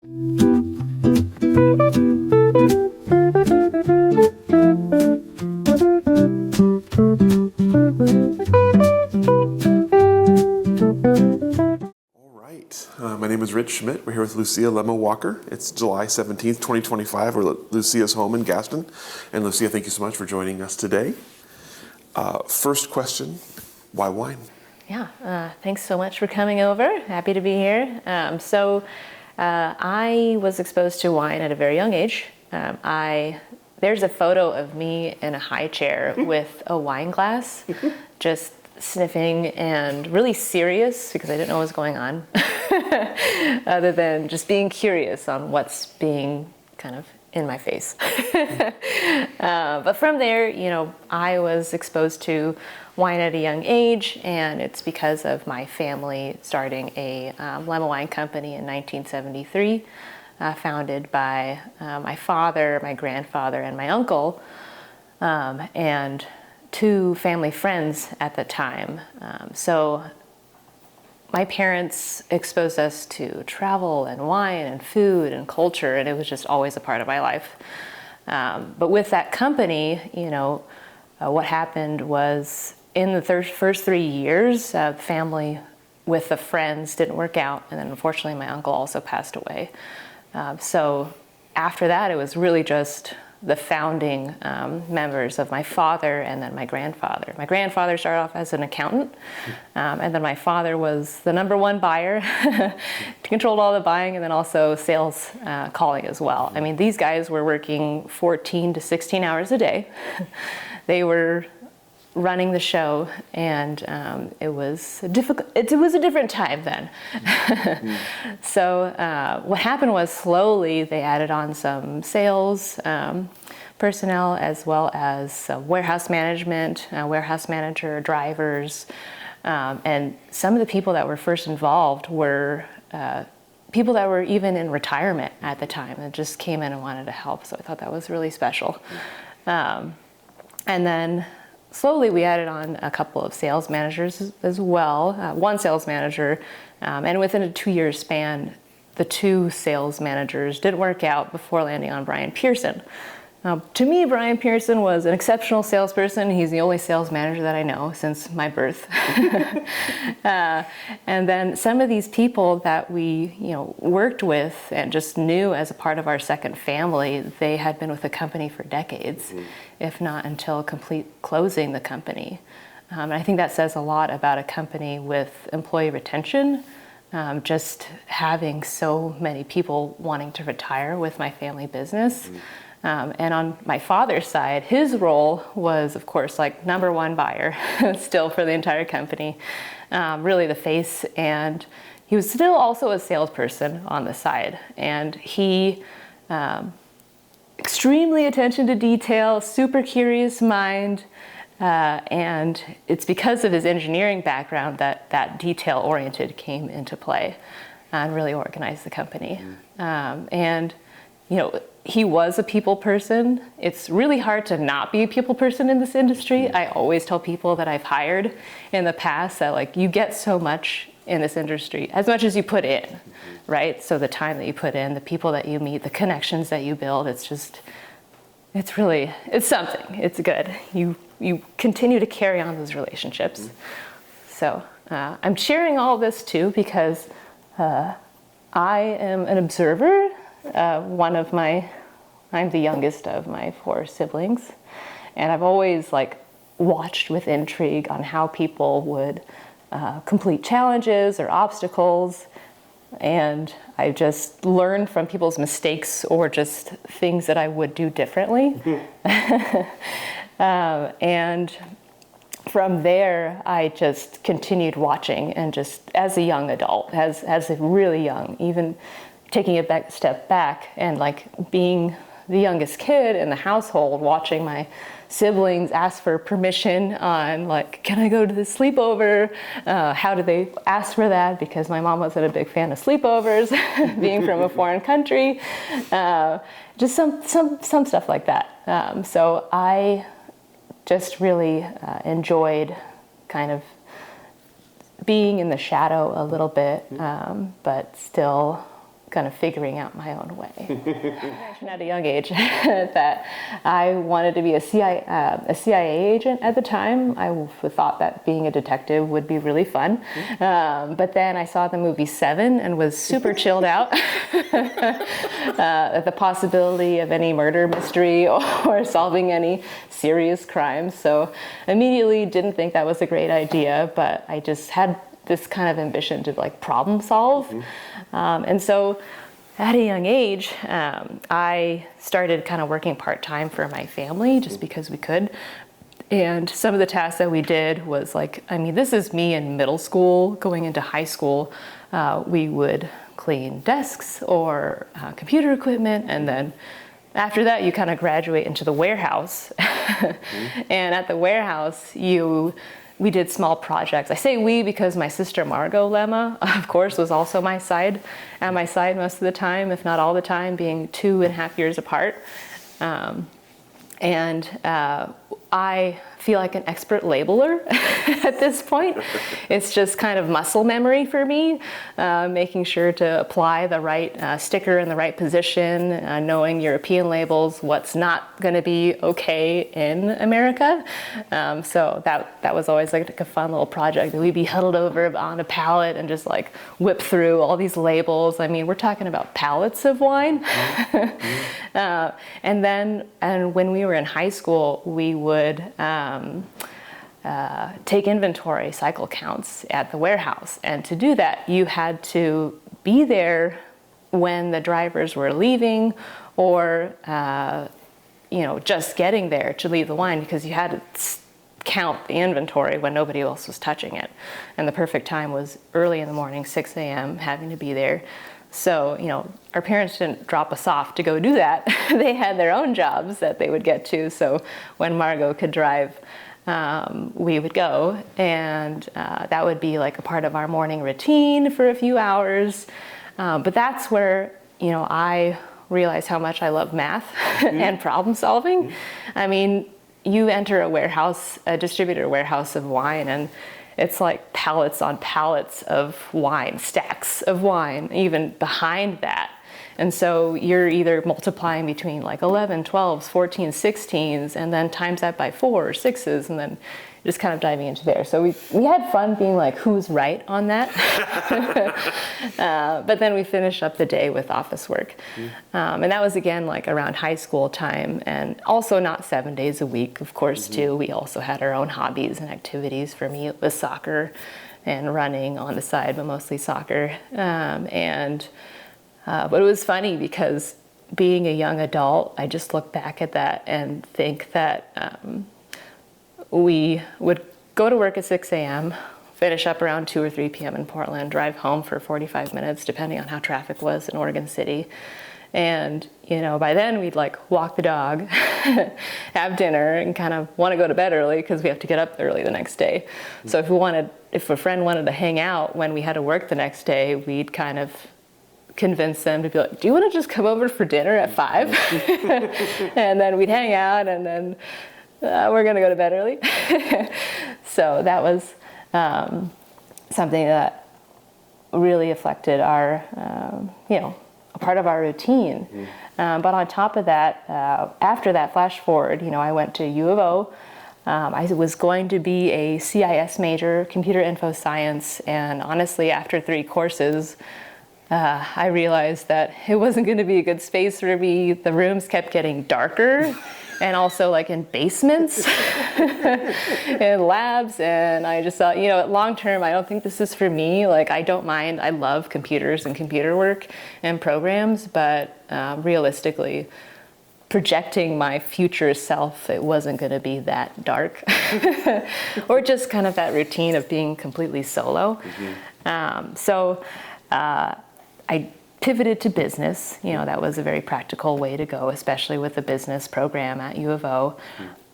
My name is Rich Schmidt. We're here with Lucia Lemma Walker. It's July 17th, 2025. We're at Lucia's home in Gaston. And Lucia, thank you so much for joining us today. First question, why wine? Yeah, thanks so much for coming over. Happy to be here. I was exposed to wine at a very young age. There's a photo of me in a high chair with a wine glass, just sniffing and really serious because I didn't know what was going on, other than just being curious on what's being kind of in my face. But from there, I was exposed to wine at a young age, and it's because of my family starting a Lemma Wine Company in 1973, founded by my father, my grandfather, and my uncle, and two family friends at the time. So my parents exposed us to travel and wine and food and culture, and it was just always a part of my life. But with that company, what happened was in the first 3 years, family with the friends didn't work out, and then unfortunately my uncle also passed away. So after that, it was really just the founding members of my father and then my grandfather. My grandfather started off as an accountant, and then my father was the number one buyer, controlled all the buying, and then also sales calling as well. I mean, these guys were working 14 to 16 hours a day. They were running the show, and it was a different time then. So what happened was slowly they added on some sales personnel, as well as warehouse management, warehouse manager, drivers, and some of the people that were first involved were people that were even in retirement at the time that just came in and wanted to help. So I thought that was really special. And then slowly we added on a couple of sales managers as well, one sales manager, and within a 2-year span, the two sales managers didn't work out before landing on Brian Pearson. To me, Brian Pearson was an exceptional salesperson. He's the only sales manager that I know since my birth. And then some of these people that we, worked with and just knew as a part of our second family, they had been with the company for decades, if not until complete closing the company. And I think that says a lot about a company with employee retention. Just having so many people wanting to retire with my family business. And on my father's side, his role was, of course, like number one buyer still for the entire company, really the face. And he was still also a salesperson on the side. And he, extremely attention to detail, super curious mind. And it's because of his engineering background that detail-oriented came into play and really organized the company. And he was a people person. It's really hard to not be a people person in this industry. I always tell people that I've hired in the past that you get so much in this industry, as much as you put in, right? So the time that you put in, the people that you meet, the connections that you build, it's something. It's good. You continue to carry on those relationships. So I'm sharing all this too because I am an observer. I'm the youngest of my 4 siblings, and I've always watched with intrigue on how people would complete challenges or obstacles, and I just learned from people's mistakes or just things that I would do differently. And from there, I just continued watching, and just as a young adult, as a really young, even taking a step back and being the youngest kid in the household, watching my siblings ask for permission on can I go to the sleepover? How do they ask for that? Because my mom wasn't a big fan of sleepovers, being from a foreign country. Just some stuff like that. So I just really enjoyed kind of being in the shadow a little bit, but still kind of figuring out my own way. I mentioned at a young age that I wanted to be a CIA agent at the time. I thought that being a detective would be really fun. But then I saw the movie Seven and was super chilled out at the possibility of any murder mystery or solving any serious crimes. So immediately didn't think that was a great idea, but I just had this kind of ambition to like problem solve. And so at a young age, I started kind of working part-time for my family just because we could. And some of the tasks that we did was like, I mean, this is me in middle school, going into high school. We would clean desks or computer equipment, and then after that, you kind of graduate into the warehouse. And at the warehouse, we did small projects. I say we because my sister Margot Lemma, of course, was also at my side most of the time, if not all the time, being 2.5 years apart. I feel like an expert labeler at this point. It's just kind of muscle memory for me, making sure to apply the right sticker in the right position, knowing European labels, what's not going to be okay in America. So that was always like a fun little project. We'd be huddled over on a pallet and just like whip through all these labels. I mean, we're talking about pallets of wine. And when we were in high school, we would take inventory cycle counts at the warehouse. And to do that, you had to be there when the drivers were leaving or, just getting there to leave the wine, because you had to count the inventory when nobody else was touching it. And the perfect time was early in the morning, 6 a.m., having to be there. So, our parents didn't drop us off to go do that. They had their own jobs that they would get to. So when Margot could drive, we would go. And that would be like a part of our morning routine for a few hours. But that's where, I realized how much I love math and problem solving. I mean, you enter a distributor warehouse of wine, and it's like pallets on pallets of wine, stacks of wine, even behind that. And so you're either multiplying between like 11, 12s, 14, 16s, and then times that by 4 or 6s, and then just kind of diving into there. So we had fun being like, who's right on that? But then we finished up the day with office work. And that was, again, like around high school time, and also not 7 days a week, of course, too. We also had our own hobbies and activities. For me, it was soccer and running on the side, but mostly soccer. But it was funny because being a young adult, I just look back at that and think that we would go to work at 6 a.m., finish up around 2 or 3 p.m. in Portland, drive home for 45 minutes, depending on how traffic was in Oregon City. And, by then we'd like walk the dog, have dinner, and kind of want to go to bed early because we have to get up early the next day. So if a friend wanted to hang out when we had to work the next day, we'd kind of convince them to be like, do you want to just come over for dinner at 5? And then we'd hang out, and then we're going to go to bed early. So that was something that really affected our, a part of our routine. But on top of that, after that, flash forward, I went to U of O. I was going to be a CIS major, computer info science, and honestly, after 3 courses, I realized that it wasn't going to be a good space for me. The rooms kept getting darker, and also like in basements and labs. And I just thought, long term, I don't think this is for me. Like, I don't mind. I love computers and computer work and programs, but realistically, projecting my future self, it wasn't going to be that dark or just kind of that routine of being completely solo. So I pivoted to business. That was a very practical way to go, especially with the business program at U of O.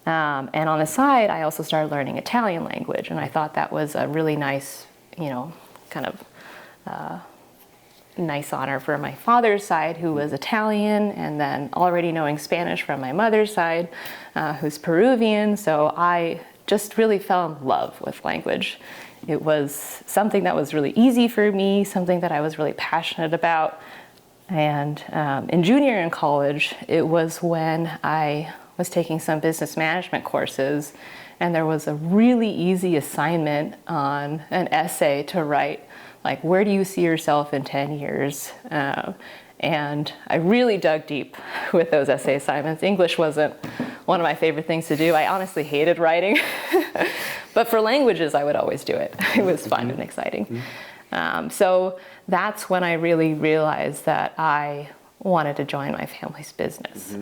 And on the side, I also started learning Italian language, and I thought that was a really nice, kind of nice honor for my father's side, who was Italian, and then already knowing Spanish from my mother's side, who's Peruvian. So I just really fell in love with language. It was something that was really easy for me, something that I was really passionate about. And in junior year in college, it was when I was taking some business management courses, and there was a really easy assignment on an essay to write, like, where do you see yourself in 10 years? And I really dug deep with those essay assignments. English wasn't one of my favorite things to do. I honestly hated writing, but for languages, I would always do it. It was fun and exciting. So that's when I really realized that I wanted to join my family's business.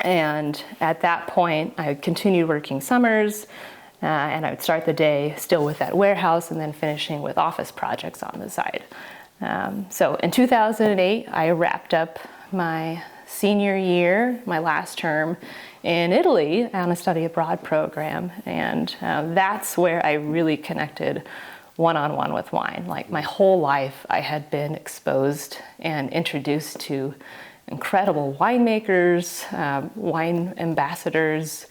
And at that point, I continued working summers, and I would start the day still with that warehouse and then finishing with office projects on the side. So in 2008, I wrapped up my senior year, my last term in Italy on a study abroad program. And that's where I really connected one-on-one with wine. Like my whole life, I had been exposed and introduced to incredible winemakers, wine ambassadors,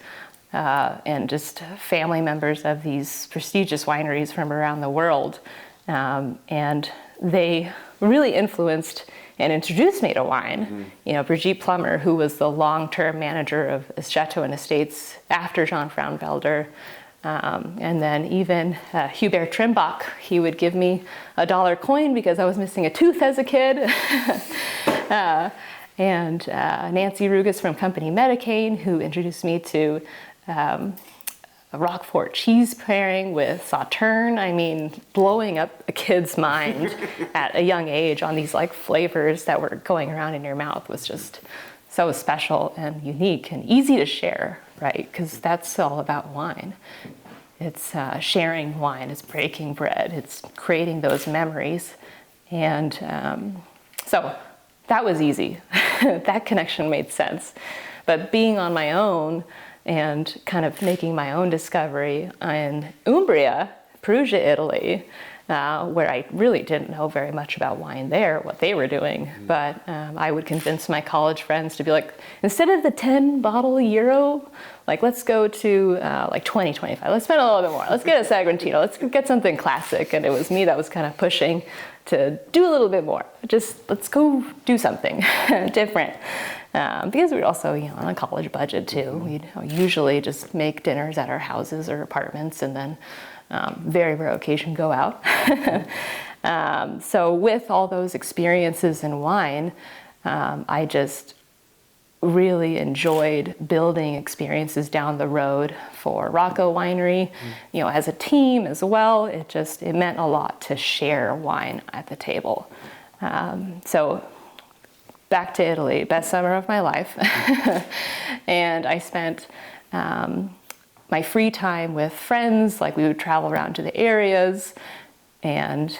and just family members of these prestigious wineries from around the world. And they really influenced and introduced me to wine. You know, Brigitte Plummer, who was the long-term manager of Chateau and Estates after Jean Fraunfelder, and then even Hubert Trimbach, he would give me a $1 coin because I was missing a tooth as a kid. And Nancy Rugas from Company Medicaid, who introduced me to a Roquefort cheese pairing with Sauterne. I mean, blowing up a kid's mind at a young age on these like flavors that were going around in your mouth was just so special and unique and easy to share, right? Because that's all about wine. It's sharing wine, it's breaking bread, it's creating those memories. And so that was easy. That connection made sense. But being on my own and kind of making my own discovery in Umbria, Perugia, Italy, where I really didn't know very much about wine there, what they were doing. But I would convince my college friends to be like, instead of the 10 bottle euro, like let's go to like 20, 25. Let's spend a little bit more. Let's get a Sagrantino. Let's get something classic. And it was me that was kind of pushing to do a little bit more. Just let's go do something different. Because we were also, on a college budget too. We'd usually just make dinners at our houses or apartments, and then very rare occasion go out. So with all those experiences in wine, I just really enjoyed building experiences down the road for Rocco Winery, as a team as well. It meant a lot to share wine at the table. So back to Italy, best summer of my life. And I spent my free time with friends, like we would travel around to the areas, and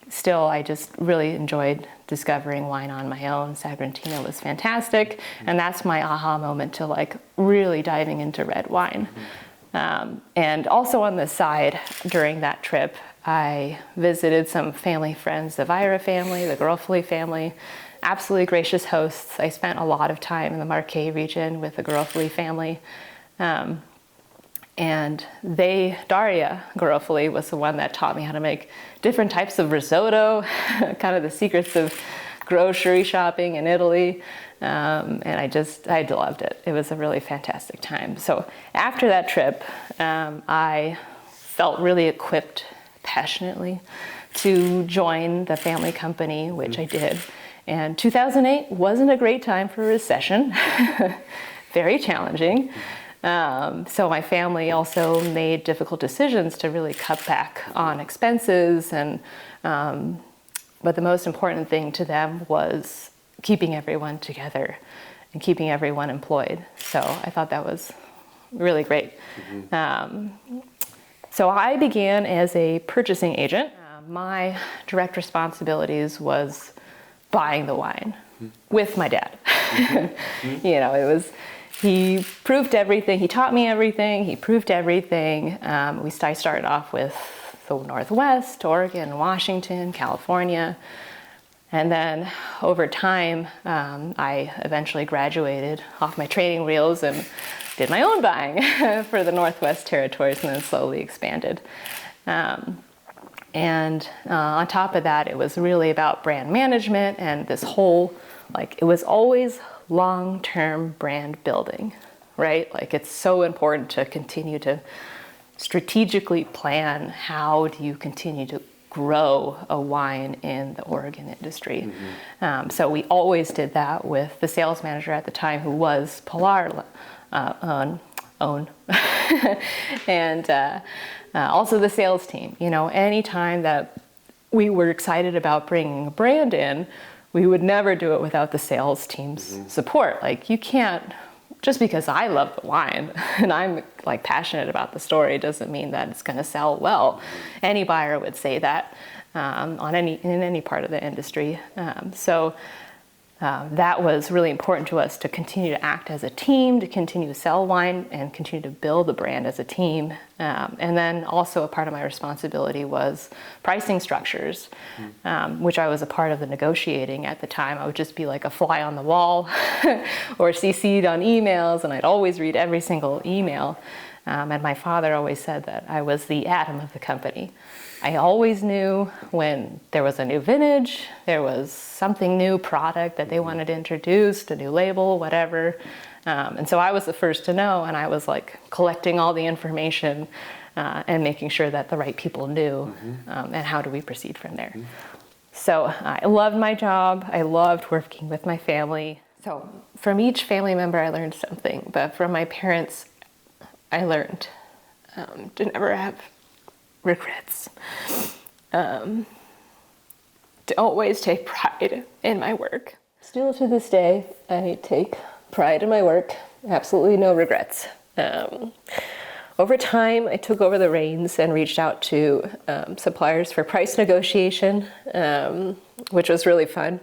still I just really enjoyed discovering wine on my own. Sagrantino was fantastic, and that's my aha moment to like really diving into red wine. And also on the side during that trip, I visited some family friends, the Vira family, the Garofoli family, absolutely gracious hosts. I spent a lot of time in the Marche region with the Garofoli family. And Daria Garofoli was the one that taught me how to make different types of risotto, kind of the secrets of grocery shopping in Italy. And I loved it. It was a really fantastic time. So after that trip, I felt really equipped passionately to join the family company, which I did. And 2008 wasn't a great time for a recession, very challenging. So my family also made difficult decisions to really cut back on expenses, and but the most important thing to them was keeping everyone together and keeping everyone employed. So I thought that was really great. So I began as a purchasing agent. My direct responsibilities was buying the wine with my dad. He proved everything. He taught me everything. He proved everything. I started off with the Northwest, Oregon, Washington, California. And then over time, I eventually graduated off my training wheels and did my own buying for the Northwest territories, and then slowly expanded. And on top of that, it was really about brand management and this whole, like, it was always long-term brand building, right? Like, it's so important to continue to strategically plan how do you continue to grow a wine in the Oregon industry. So we always did that with the sales manager at the time, who was Pilar own and also the sales team. You know, anytime that we were excited about bringing a brand in, we would never do it without the sales team's support. Like, you can't, just because I love the wine and I'm like passionate about the story doesn't mean that it's going to sell well. Any buyer would say that in any part of the industry. That was really important to us, to continue to act as a team, to continue to sell wine and continue to build the brand as a team. And then also a part of my responsibility was pricing structures, which I was a part of the negotiating at the time. I would just be like a fly on the wall or CC'd on emails, and I'd always read every single email. And my father always said that I was the Adam of the company. I always knew when there was a new vintage, there was something new product that they wanted to introduce, a new label, whatever. And so I was the first to know, and I was like collecting all the information and making sure that the right people knew, and how do we proceed from there. So I loved my job. I loved working with my family. So from each family member, I learned something, but from my parents, I learned to never have regrets. To always take pride in my work. Still to this day, I take pride in my work. Absolutely no regrets. Over time, I took over the reins and reached out to suppliers for price negotiation, which was really fun.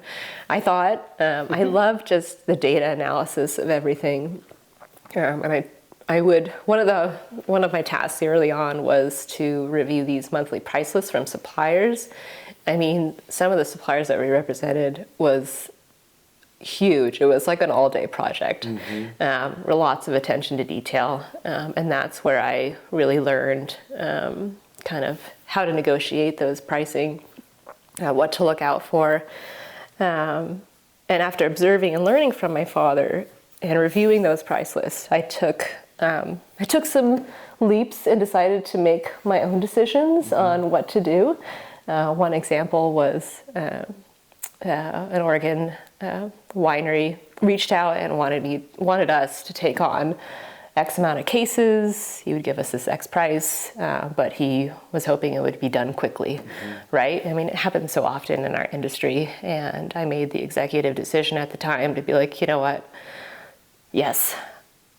I thought, I love just the data analysis of everything. And one of my tasks early on was to review these monthly price lists from suppliers. I mean, some of the suppliers that we represented was huge. It was like an all-day project. Lots of attention to detail, and that's where I really learned kind of how to negotiate those pricing, what to look out for. And after observing and learning from my father and reviewing those price lists, I took some leaps and decided to make my own decisions on what to do. One example was an Oregon winery reached out and wanted us to take on X amount of cases. He would give us this X price, but he was hoping it would be done quickly, right? I mean, it happens so often in our industry, and I made the executive decision at the time to be like, you know what? Yes,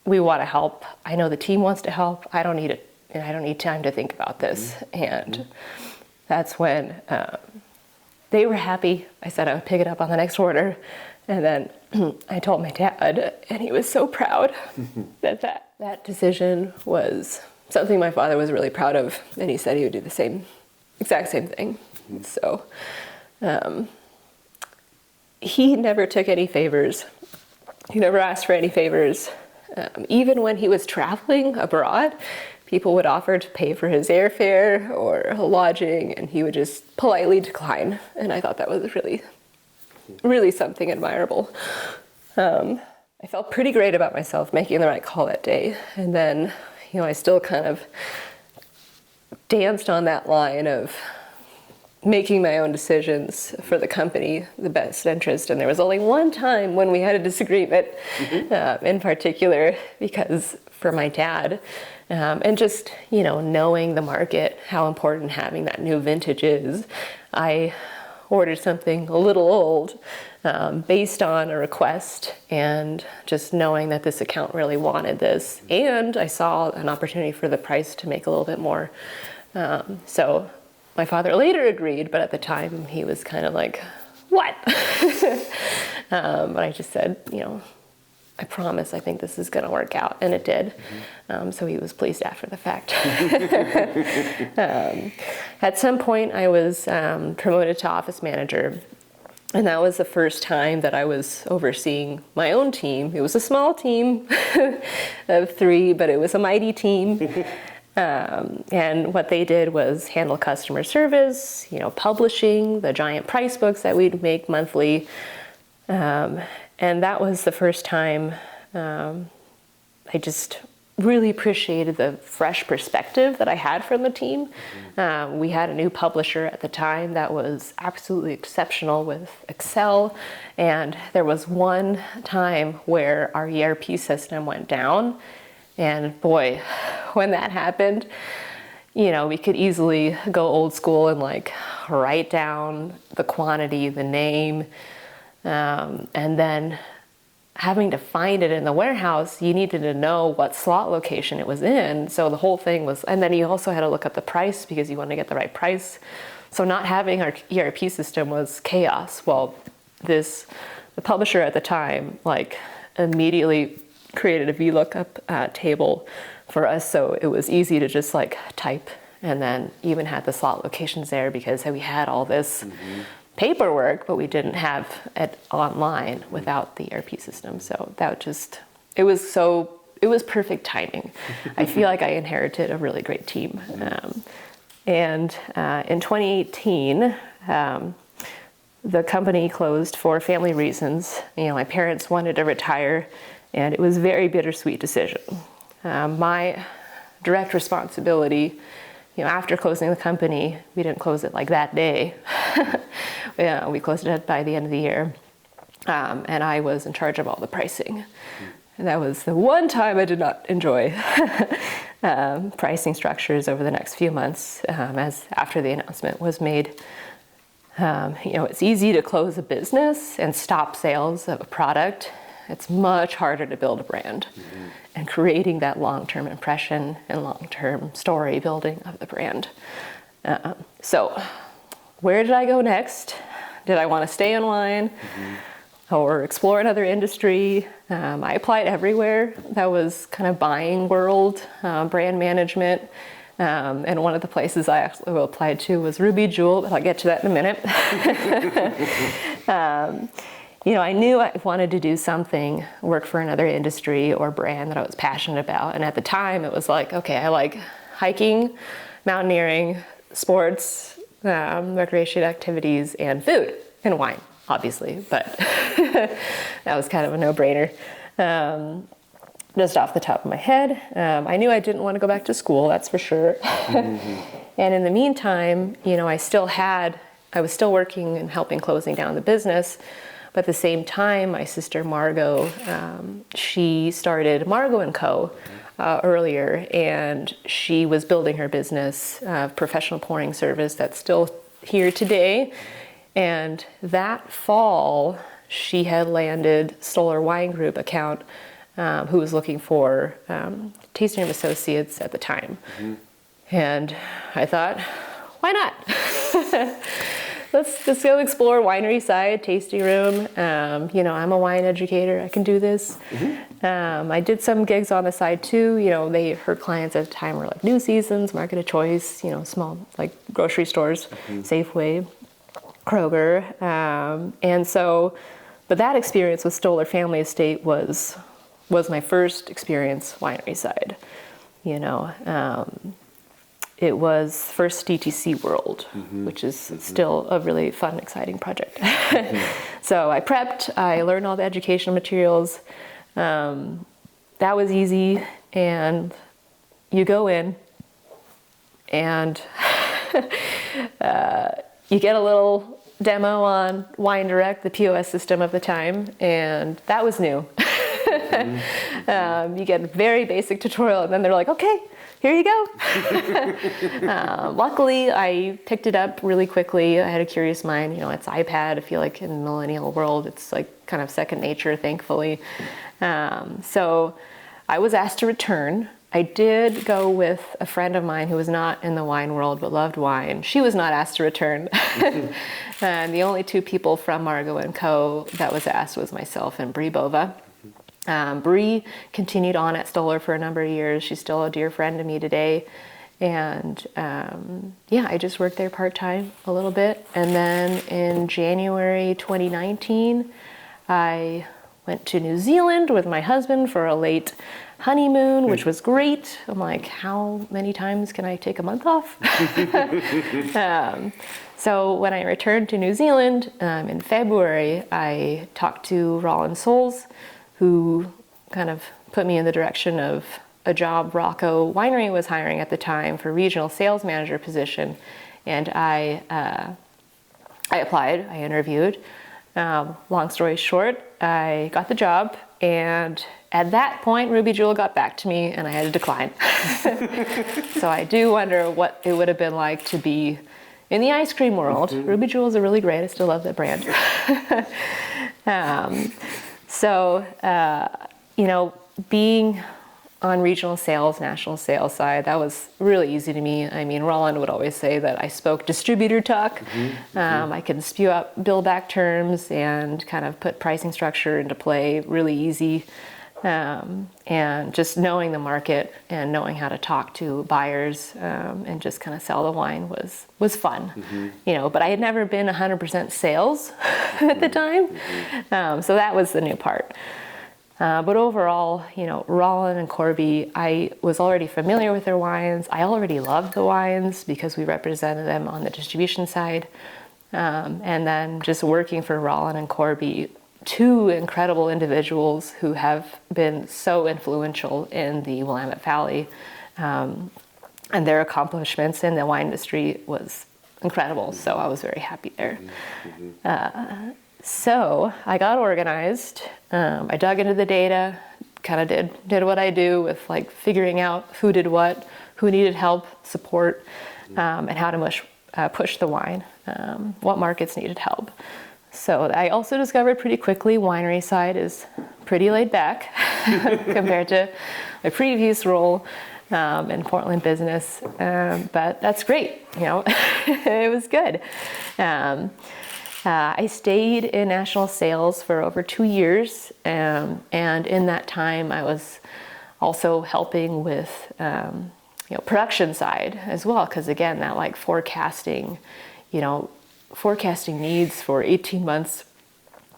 we want to help. I know the team wants to help. I don't need time to think about this. And that's when they were happy. I said I would pick it up on the next order. And then I told my dad, and he was so proud that decision was something my father was really proud of. And he said he would do the exact same thing. So he never took any favors. He never asked for any favors. Even when he was traveling abroad, people would offer to pay for his airfare or lodging, and he would just politely decline. And I thought that was really, really something admirable. I felt pretty great about myself making the right call that day. And then, I still kind of danced on that line of making my own decisions for the company, the best interest. And there was only one time when we had a disagreement, in particular, because for my dad, and just, knowing the market, how important having that new vintage is, I ordered something a little old based on a request, and just knowing that this account really wanted this. And I saw an opportunity for the price to make a little bit more. So my father later agreed, but at the time he was kind of like, what? But I just said, I promise I think this is going to work out. And it did. So he was pleased after the fact. At some point I was promoted to office manager. And that was the first time that I was overseeing my own team. It was a small team of 3, but it was a mighty team. And what they did was handle customer service, publishing the giant price books that we'd make monthly. And that was the first time I just really appreciated the fresh perspective that I had from the team. We had a new publisher at the time that was absolutely exceptional with Excel. And there was one time where our ERP system went down. And boy, when that happened, we could easily go old school and write down the quantity, the name, and then having to find it in the warehouse, you needed to know what slot location it was in. So the whole thing was, and then you also had to look up the price because you wanted to get the right price. So not having our ERP system was chaos. Well, the publisher at the time, immediately created a VLOOKUP table for us, so it was easy to just type, and then even had the slot locations there because we had all this paperwork, but we didn't have it online without the ERP system. So it was perfect timing. I feel like I inherited a really great team. And in 2018, the company closed for family reasons. My parents wanted to retire, and it was a very bittersweet decision. My direct responsibility, after closing the company, we didn't close it that day. We closed it by the end of the year. And I was in charge of all the pricing. And that was the one time I did not enjoy pricing structures over the next few months, as after the announcement was made. It's easy to close a business and stop sales of a product. It's much harder to build a brand and creating that long-term impression and long-term story building of the brand. So where did I go next? Did I want to stay in wine or explore another industry? I applied everywhere. That was kind of buying world, brand management. And one of the places I actually applied to was Ruby Jewel, but I'll get to that in a minute. I knew I wanted to do something, work for another industry or brand that I was passionate about. And at the time, it was okay, I like hiking, mountaineering, sports, recreation activities, and food, and wine, obviously. But that was kind of a no-brainer. Just off the top of my head, I knew I didn't want to go back to school, that's for sure. And in the meantime, I was still working and helping closing down the business. But at the same time, my sister Margot, she started Margot & Co. Earlier, and she was building her business, professional pouring service that's still here today. And that fall, she had landed Stoller Wine Group account, who was looking for tasting room associates at the time. And I thought, why not? Let's just go explore winery side, tasting room. I'm a wine educator. I can do this. I did some gigs on the side too. Her clients at the time were New Seasons, Market of Choice, small grocery stores, Safeway, Kroger. But that experience with Stoller Family Estate was my first experience winery side. It was first DTC World, which is still a really fun, exciting project. So I prepped, I learned all the educational materials. That was easy, and you go in, and you get a little demo on Wine Direct, the POS system of the time, and that was new. You get a very basic tutorial, and then they're like, okay, here you go. Luckily, I picked it up really quickly. I had a curious mind. It's iPad. I feel like in the millennial world, it's kind of second nature, thankfully. So I was asked to return. I did go with a friend of mine who was not in the wine world but loved wine. She was not asked to return. And the only two people from Margot & Co. that was asked was myself and Brie Bova. Brie continued on at Stoller for a number of years. She's still a dear friend to me today. And I just worked there part-time a little bit. And then in January 2019, I went to New Zealand with my husband for a late honeymoon, which was great. I'm like, how many times can I take a month off? So when I returned to New Zealand in February, I talked to Roland Souls, who kind of put me in the direction of a job Rocco Winery was hiring at the time for regional sales manager position. And I applied, I interviewed. Long story short, I got the job, and at that point, Ruby Jewel got back to me and I had to decline. So I do wonder what it would have been like to be in the ice cream world. Ruby Jewels are really great. I still love that brand. Being on regional sales, national sales side, that was really easy to me. I mean, Roland would always say that I spoke distributor talk. I can spew out bill back terms and kind of put pricing structure into play really easy. And just knowing the market and knowing how to talk to buyers and just kind of sell the wine was fun. But I had never been 100% sales at the time. So that was the new part. But overall, Roland and Corby, I was already familiar with their wines. I already loved the wines because we represented them on the distribution side. And then just working for Roland and Corby, two incredible individuals who have been so influential in the Willamette Valley. And their accomplishments in the wine industry was incredible. So I was very happy there. So I got organized. I dug into the data, kind of did what I do with like figuring out who did what, who needed help, support, and how to push the wine, what markets needed help. So I also discovered pretty quickly winery side is pretty laid back compared to my previous role in Portland business, but that's great. It was good. I stayed in national sales for over 2 years, and in that time I was also helping with production side as well, because again, that like forecasting needs for 18 months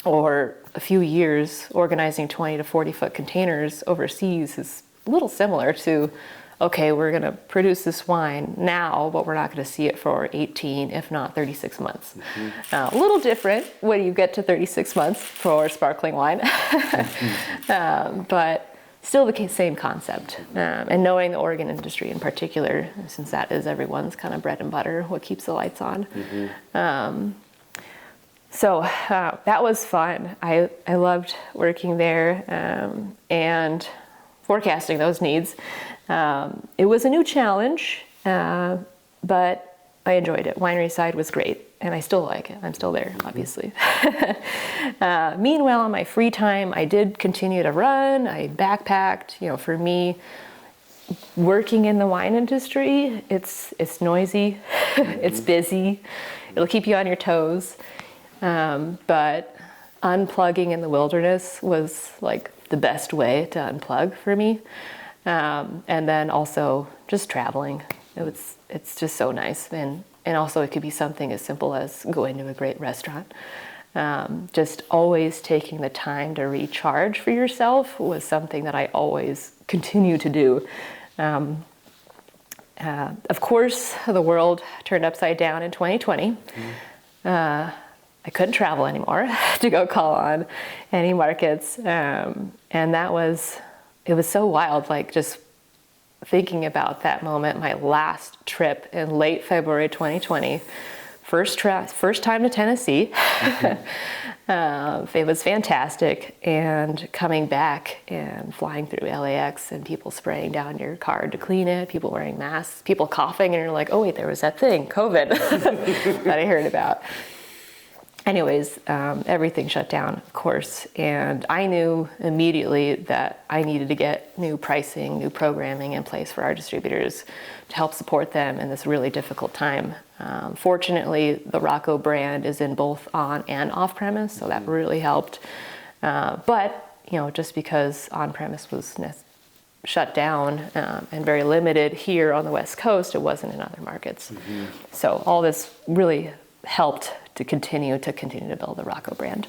or a few years, organizing 20 to 40 foot containers overseas is a little similar to, okay, we're going to produce this wine now, but we're not going to see it for 18, if not 36 months. A little different when you get to 36 months for sparkling wine, but still the same concept. And knowing the organ industry in particular, since that is everyone's kind of bread and butter, what keeps the lights on. So that was fun. I loved working there and forecasting those needs. It was a new challenge, but I enjoyed it. Winery side was great, and I still like it. I'm still there, obviously. Meanwhile, in my free time, I did continue to run. I backpacked. For me, working in the wine industry, it's noisy, it's busy. It'll keep you on your toes. But unplugging in the wilderness was like the best way to unplug for me. And then also just traveling. It's just so nice. And also it could be something as simple as going to a great restaurant. Just always taking the time to recharge for yourself was something that I always continue to do. Of course, the world turned upside down in 2020. I couldn't travel anymore to go call on any markets. And it was so wild, like just thinking about that moment, my last trip in late February 2020, first time to Tennessee. It was fantastic, and coming back and flying through LAX and people spraying down your car to clean it, people wearing masks, people coughing, and you're like, oh wait, there was that thing, COVID, that I heard about. Anyways, everything shut down, of course, and I knew immediately that I needed to get new pricing, new programming in place for our distributors to help support them in this really difficult time. Fortunately, the Rocco brand is in both on and off premise, so that really helped. But just because on premise was shut down and very limited here on the West Coast, it wasn't in other markets. So all this really helped to continue to build the Rocco brand.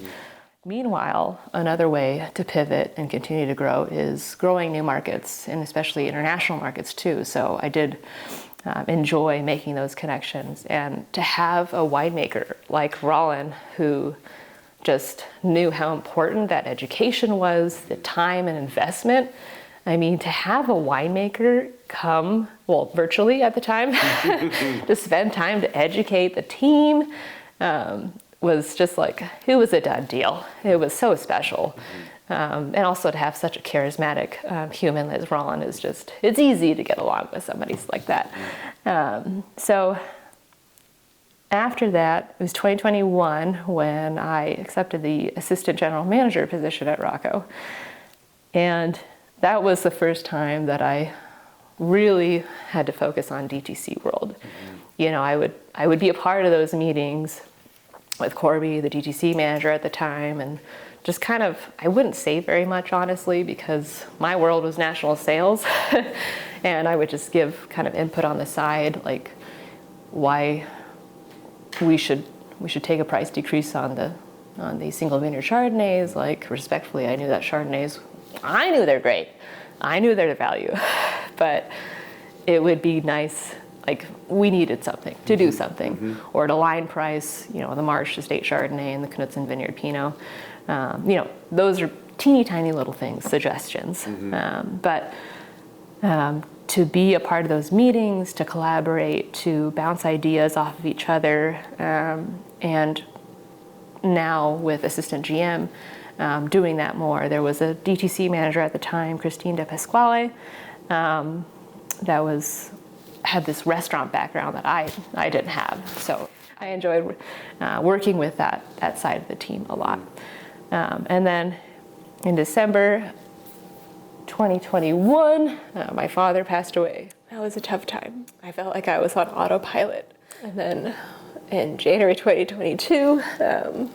Meanwhile, another way to pivot and continue to grow is growing new markets, and especially international markets too. So I did enjoy making those connections, and to have a winemaker like Rollin, who just knew how important that education was, the time and investment. I mean, to have a winemaker come, well, virtually at the time, to spend time to educate the team, was just like, it was a done deal. It was so special. And also to have such a charismatic human as Rollin is just, it's easy to get along with somebody like that. So after that, it was 2021 when I accepted the assistant general manager position at Rocco. And that was the first time that I really had to focus on DTC world. You know, I would be a part of those meetings with Corby, the DTC manager at the time, and just kind of, I wouldn't say very much, honestly, because my world was national sales. And I would just give kind of input on the side, like why we should take a price decrease on the single vineyard Chardonnays. Like, respectfully, I knew that Chardonnays, I knew they're great. I knew their value, but it would be nice, like we needed something to do something, or to line price, you know, the Marsh Estate Chardonnay and the Knudsen Vineyard Pinot. You know, those are teeny tiny little things, suggestions. But to be a part of those meetings, to collaborate, to bounce ideas off of each other, and now with assistant GM, doing that more. There was a DTC manager at the time, Christine De Pasquale, that had this restaurant background that I didn't have. So I enjoyed working with that side of the team a lot. And then in December 2021, my father passed away. That was a tough time. I felt like I was on autopilot. And then in January 2022, the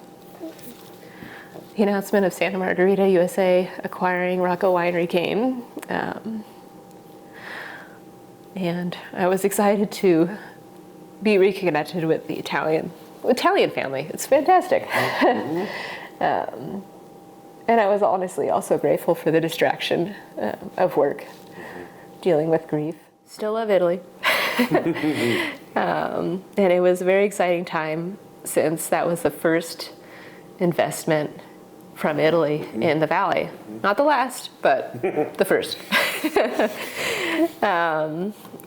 announcement of Santa Margarita USA acquiring Rocco Winery came. And I was excited to be reconnected with the Italian family. It's fantastic. And I was honestly also grateful for the distraction of work, dealing with grief. Still love Italy. And it was a very exciting time, since that was the first investment from Italy in the Valley. Not the last, but the first.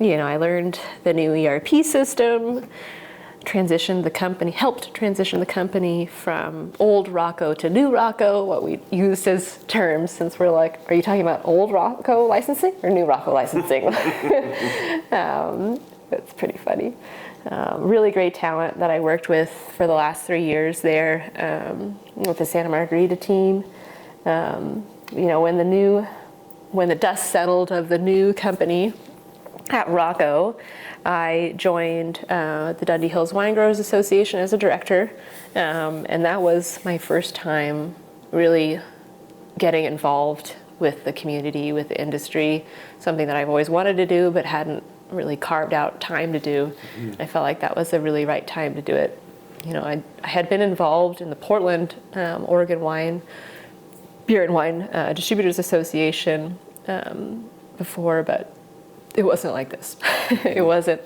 You know, I learned the new ERP system, helped transition the company from old Rocco to new Rocco, what we used as terms, since we're like, are you talking about old Rocco licensing or new Rocco licensing? It's pretty funny. Really great talent that I worked with for the last 3 years there, with the Santa Margarita team. You know, when the dust settled of the new company at Rocco, I joined the Dundee Hills Wine Growers Association as a director, and that was my first time really getting involved with the community, with the industry, something that I've always wanted to do but hadn't really carved out time to do. I felt like that was the really right time to do it. You know, I had been involved in the Portland, Oregon Beer and Wine Distributors Association before, but it wasn't like this. It wasn't,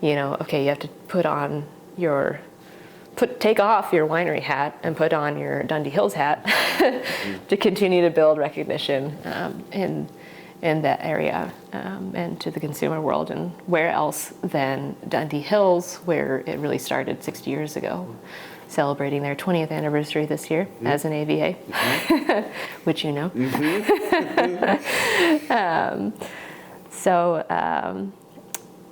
you know, okay, you have to take off your winery hat and put on your Dundee Hills hat to continue to build recognition in that area, and to the consumer world. And where else than Dundee Hills, where it really started 60 years ago, celebrating their 20th anniversary this year as an AVA, which you know. So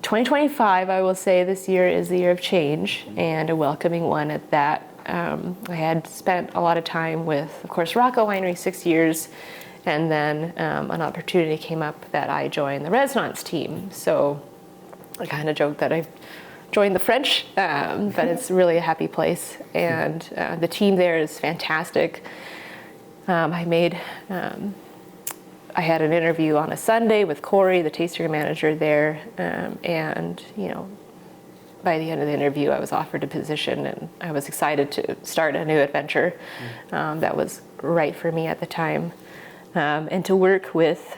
2025, I will say this year is the year of change, and a welcoming one at that. I had spent a lot of time with, of course, Rocco Winery, 6 years, and then an opportunity came up that I joined the Résonance team. So I kind of joke that I joined the French, but it's really a happy place, and the team there is fantastic. I had an interview on a Sunday with Corey, the tasting manager there, and you know, by the end of the interview, I was offered a position, and I was excited to start a new adventure that was right for me at the time. And to work with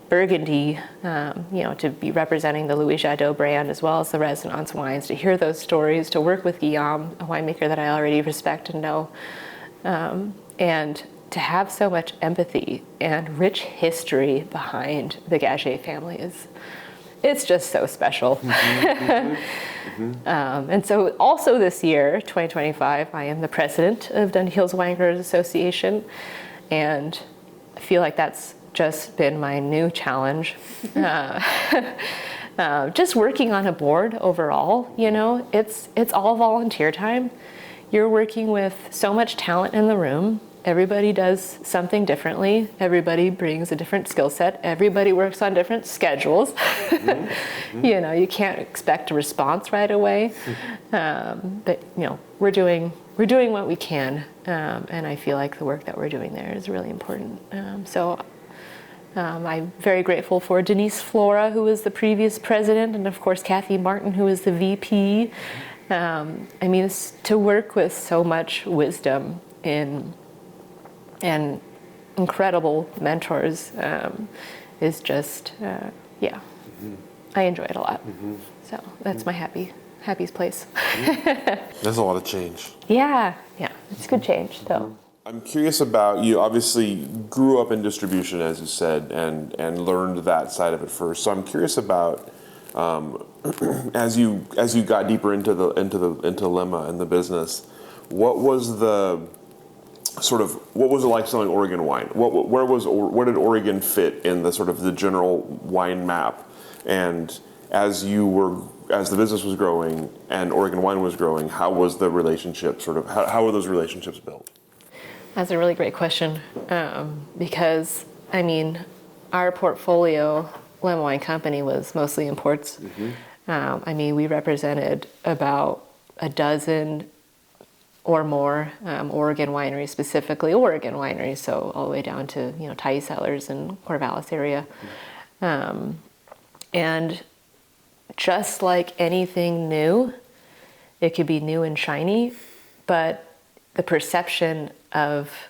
Burgundy, to be representing the Louis Jadot brand as well as the Résonance wines, to hear those stories, to work with Guillaume, a winemaker that I already respect and know, and to have so much empathy and rich history behind the Gagé family it's just so special. And so also this year, 2025, I am the president of Dundee Hills Wine Growers Association, and I feel like that's just been my new challenge. Just working on a board overall, it's all volunteer time. You're working with so much talent in the room. Everybody does something differently. Everybody brings a different skill set. Everybody works on different schedules. You can't expect a response right away. But we're doing what we can, and I feel like the work that we're doing there is really important. I'm very grateful for Denise Flora, who was the previous president, and of course Kathy Martin, who is the VP. To work with so much wisdom and incredible mentors is just, I enjoy it a lot. So that's my happiest place. There's a lot of change. Yeah, it's good change, though. I'm curious about, you obviously grew up in distribution, as you said, and learned that side of it first. So I'm curious about, as you got deeper into Lemma and the business, what was it like selling Oregon wine? Where did Oregon fit in the sort of the general wine map? And as the business was growing and Oregon wine was growing, how was the relationship how were those relationships built? That's a really great question, because our portfolio, Lemma Wine Company, was mostly imports. We represented about a dozen or more Oregon wineries, specifically Oregon wineries, so all the way down to Thai Cellars and Corvallis area. And just like anything new, it could be new and shiny, but the perception of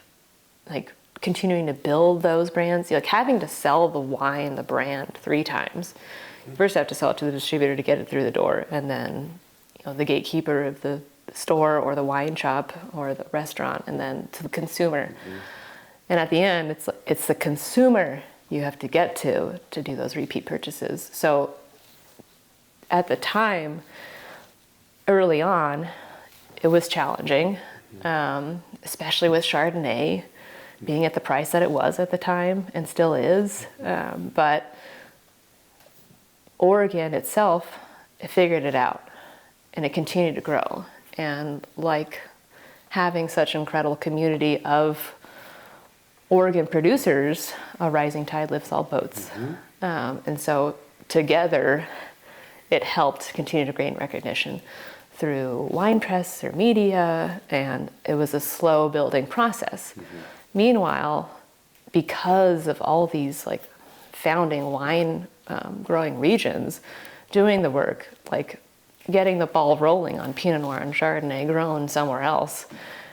continuing to build those brands, having to sell the wine, the brand 3 times. You first have to sell it to the distributor to get it through the door, and then the gatekeeper of the store or the wine shop or the restaurant, and then to the consumer. And at the end, it's the consumer you have to get to do those repeat purchases. So at the time, early on, it was challenging, especially with Chardonnay being at the price that it was at the time and still is. But Oregon itself, it figured it out, and it continued to grow. And like having such an incredible community of Oregon producers, a rising tide lifts all boats. And so together, it helped continue to gain recognition through wine press or media, and it was a slow building process. Meanwhile, because of all these founding wine growing regions doing the work, getting the ball rolling on Pinot Noir and Chardonnay grown somewhere else,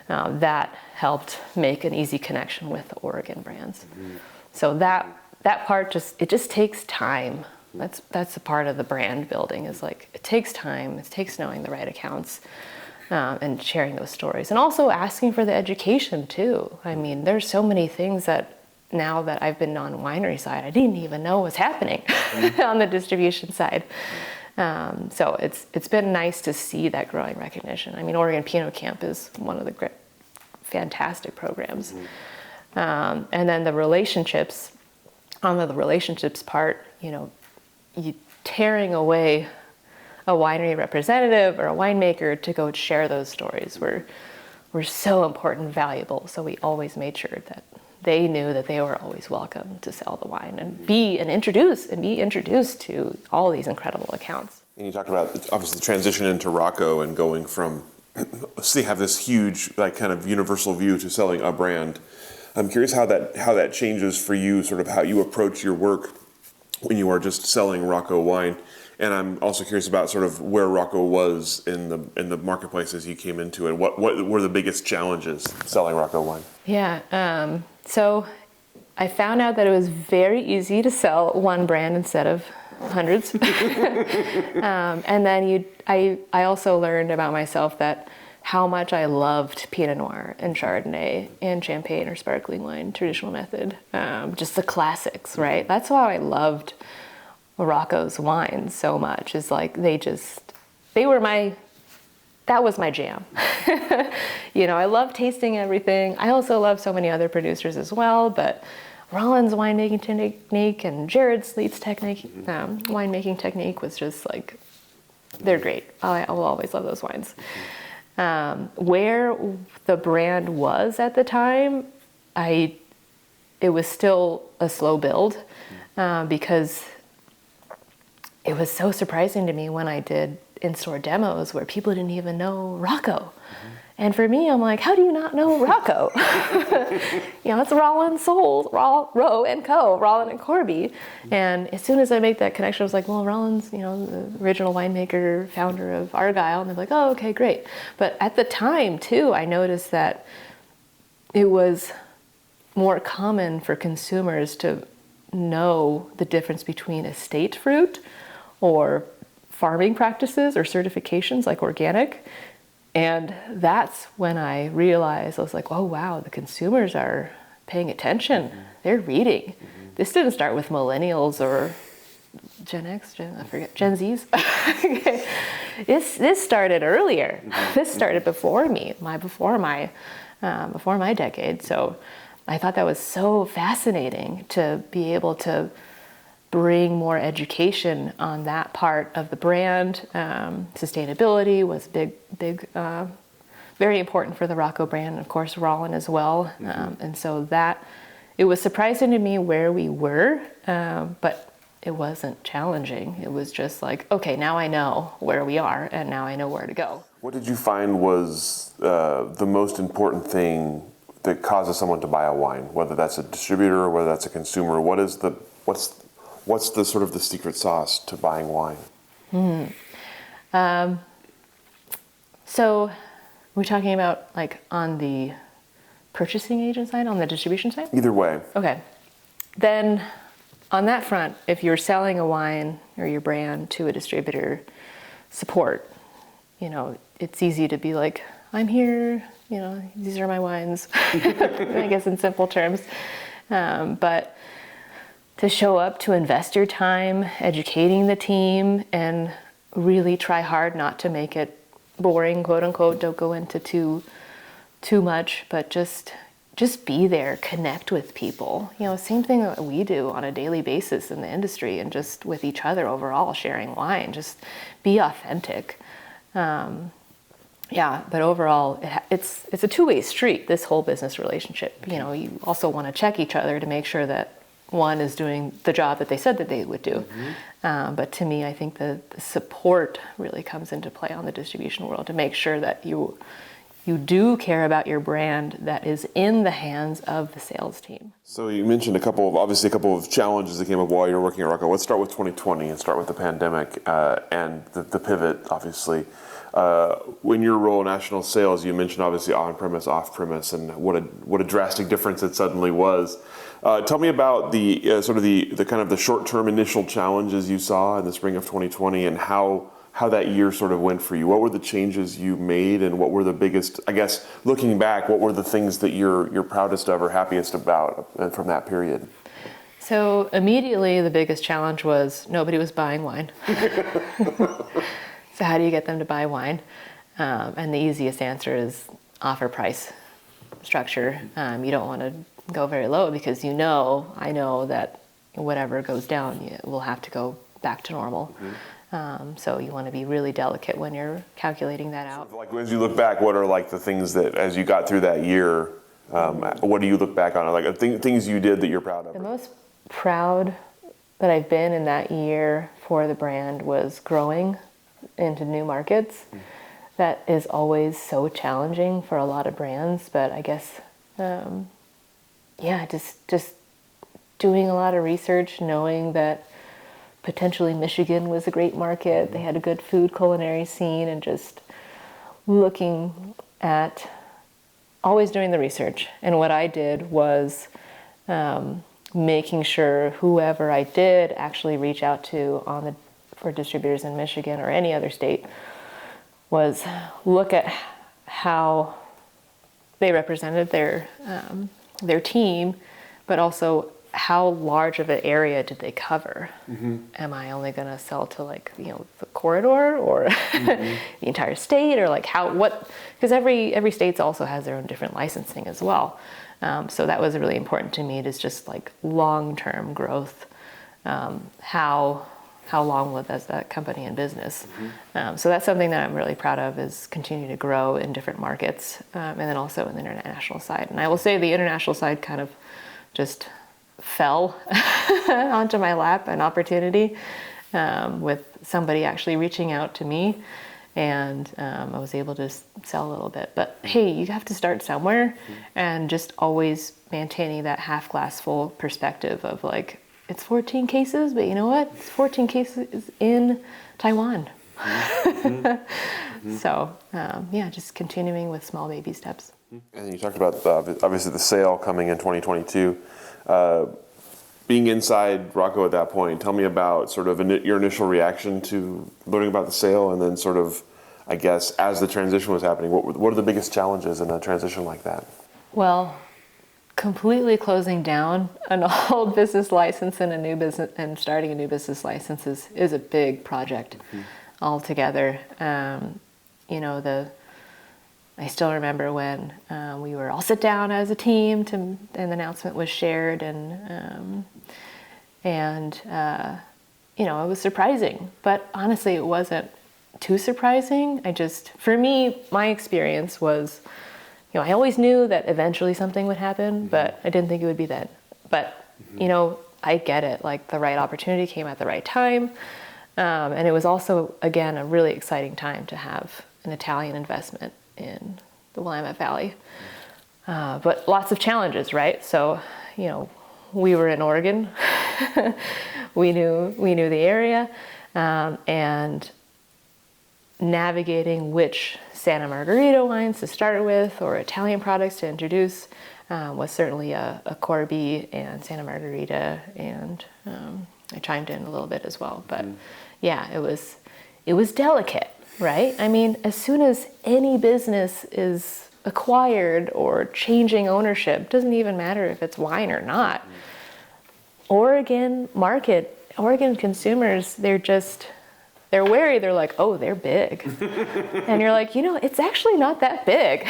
that helped make an easy connection with the Oregon brands. So that part just takes time. That's a part of the brand building, is it takes time, it takes knowing the right accounts, and sharing those stories. And also asking for the education too. There's so many things that now that I've been on the winery side, I didn't even know was happening on the distribution side. So it's been nice to see that growing recognition. Oregon Pinot Camp is one of the great, fantastic programs. And then the relationships, on the relationships part, you tearing away a winery representative or a winemaker to go share those stories were so important and valuable. So we always made sure that they knew that they were always welcome to sell the wine and be introduced to all these incredible accounts. And you talked about obviously the transition into Rocco and going from have this huge kind of universal view to selling a brand. I'm curious how that changes for you, sort of how you approach your work when you are just selling Rocco wine, And I'm also curious about sort of where Rocco was in the marketplace as you came into it. What were the biggest challenges selling Rocco wine? Yeah. So I found out that it was very easy to sell one brand instead of hundreds. And then I also learned about myself that how much I loved Pinot Noir and Chardonnay and Champagne or sparkling wine, traditional method, just the classics, right? That's why I loved Rocco's wines so much. Is like that was my jam. I love tasting everything. I also love so many other producers as well, but Rollins winemaking technique and Jared Sleet's winemaking technique was just like, they're great. I will always love those wines. Where the brand was at the time, it was still a slow build because it was so surprising to me when I did in-store demos where people didn't even know Rocco. And for me, I'm like, how do you not know Rocco? It's Rollins sold, Rowe and Co., Rollin and Corby. And as soon as I make that connection, I was like, well, Rollins, the original winemaker, founder of Argyle. And they're like, oh, okay, great. But at the time, too, I noticed that it was more common for consumers to know the difference between estate fruit or farming practices or certifications like organic. And that's when I realized, I was like, oh, wow, the consumers are paying attention. They're reading. This didn't start with millennials or Gen Zs. This started earlier. This started before me, before my decade. So I thought that was so fascinating to be able to bring more education on that part of the brand. Sustainability was big, very important for the Rocco brand, and of course Rollin as well. And so it was surprising to me where we were, but it wasn't challenging. It was just like, okay, now I know where we are, and now I know where to go. What did you find was the most important thing that causes someone to buy a wine, whether that's a distributor or whether that's a consumer? What's the sort of the secret sauce to buying wine? So we're talking about like on the purchasing agent side, on the distribution side? Either way. Okay. Then on that front, if you're selling a wine or your brand to a distributor, support. It's easy to be like, I'm here, these are my wines, I guess in simple terms. But to show up, to invest your time educating the team and really try hard not to make it boring, quote unquote. Don't go into too much, but just be there, connect with people. Same thing that we do on a daily basis in the industry and just with each other overall, sharing wine. Just be authentic. But overall, it's a two-way street, this whole business relationship. You also want to check each other to make sure that one is doing the job that they said that they would do. But to me, I think the support really comes into play on the distribution world to make sure that you do care about your brand that is in the hands of the sales team. So you mentioned a couple of challenges that came up while you were working at Rocco. Let's start with 2020 and start with the pandemic and the pivot, obviously. In your role in national sales, you mentioned obviously on-premise, off-premise, and what a drastic difference it suddenly was. Tell me about the sort of the kind of the short-term initial challenges you saw in the spring of 2020 and how that year sort of went for you. What were the changes you made and what were the biggest, I guess, looking back, what were the things that you're proudest of or happiest about from that period? So immediately the biggest challenge was nobody was buying wine. So how do you get them to buy wine? And the easiest answer is offer price structure. You don't want to go very low because I know that whatever goes down, we'll have to go back to normal. So you want to be really delicate when you're calculating that out. So like as you look back, what are like the things that as you got through that year, what do you look back on? Like things you did that you're proud of? The most proud that I've been in that year for the brand was growing into new markets. That is always so challenging for a lot of brands, but I guess, just doing a lot of research, knowing that potentially Michigan was a great market. They had a good food culinary scene, and just looking at always doing the research. And what I did was making sure whoever I did actually reach out to for distributors in Michigan or any other state was look at how they represented their team, but also how large of an area did they cover? Am I only going to sell to the corridor or the entire state, or because every state also has their own different licensing as well. So that was really important to me. It is just long-term growth. How long was that company in business? So that's something that I'm really proud of, is continue to grow in different markets, and then also in the international side. And I will say the international side kind of just fell onto my lap, an opportunity with somebody actually reaching out to me, and I was able to sell a little bit. But hey, you have to start somewhere, and just always maintaining that half glass full perspective of it's 14 cases, but you know what? It's 14 cases in Taiwan. So just continuing with small baby steps. And you talked about obviously the sale coming in 2022. Being inside Rocco at that point, tell me about sort of your initial reaction to learning about the sale, and then sort of, I guess, as the transition was happening, what are the biggest challenges in a transition like that? Well, completely closing down an old business license and a new business, and starting a new business license is a big project altogether. I still remember when we were all sit down as a team and the announcement was shared, and it was surprising, but honestly it wasn't too surprising. For me, my experience was, I always knew that eventually something would happen, but I didn't think it would be then. But I get it, the right opportunity came at the right time, and it was also, again, a really exciting time to have an Italian investment in the Willamette Valley, but lots of challenges, right? So, we were in Oregon, we knew the area, and navigating which Santa Margherita wines to start with or Italian products to introduce was certainly a Corby and Santa Margherita, and I chimed in a little bit as well. But it was delicate. Right? I mean, as soon as any business is acquired or changing ownership, doesn't even matter if it's wine or not. Oregon consumers, they're wary. They're like, oh, they're big. And you're like, it's actually not that big.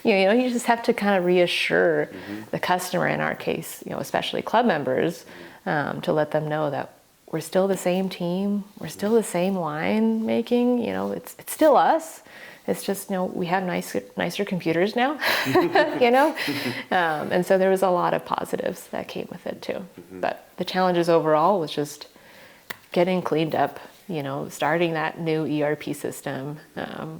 You just have to kind of reassure the customer, in our case, especially club members, to let them know that we're still the same team. We're still the same wine making. It's still us. It's just, we have nicer computers now, And so there was a lot of positives that came with it too. But the challenges overall was just getting cleaned up, starting that new ERP system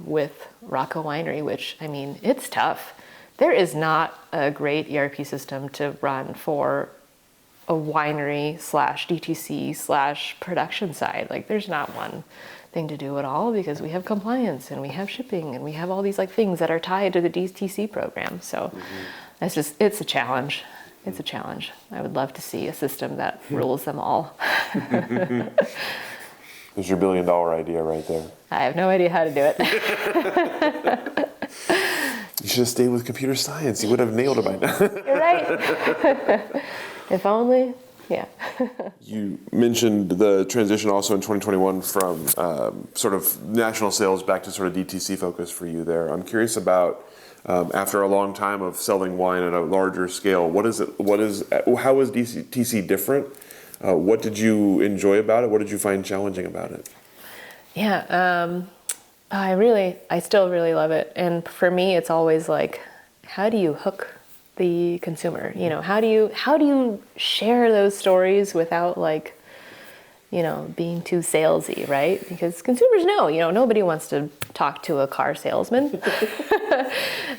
with Rocco Winery, which, it's tough. There is not a great ERP system to run for a winery /DTC /production side. There's not one thing to do it all, because we have compliance and we have shipping and we have all these things that are tied to the DTC program. So it's a challenge. It's a challenge. I would love to see a system that rules them all. There's your $1 billion idea right there. I have no idea how to do it. You should have stayed with computer science. You would have nailed it by now. You're right. If only, yeah. You mentioned the transition also in 2021 from sort of national sales back to sort of DTC focus for you there. I'm curious about, after a long time of selling wine at a larger scale, how is DTC different? What did you enjoy about it? What did you find challenging about it? Yeah, I still really love it. And for me, it's always how do you hook the consumer? How do you share those stories without being too salesy, right? Because consumers know, nobody wants to talk to a car salesman.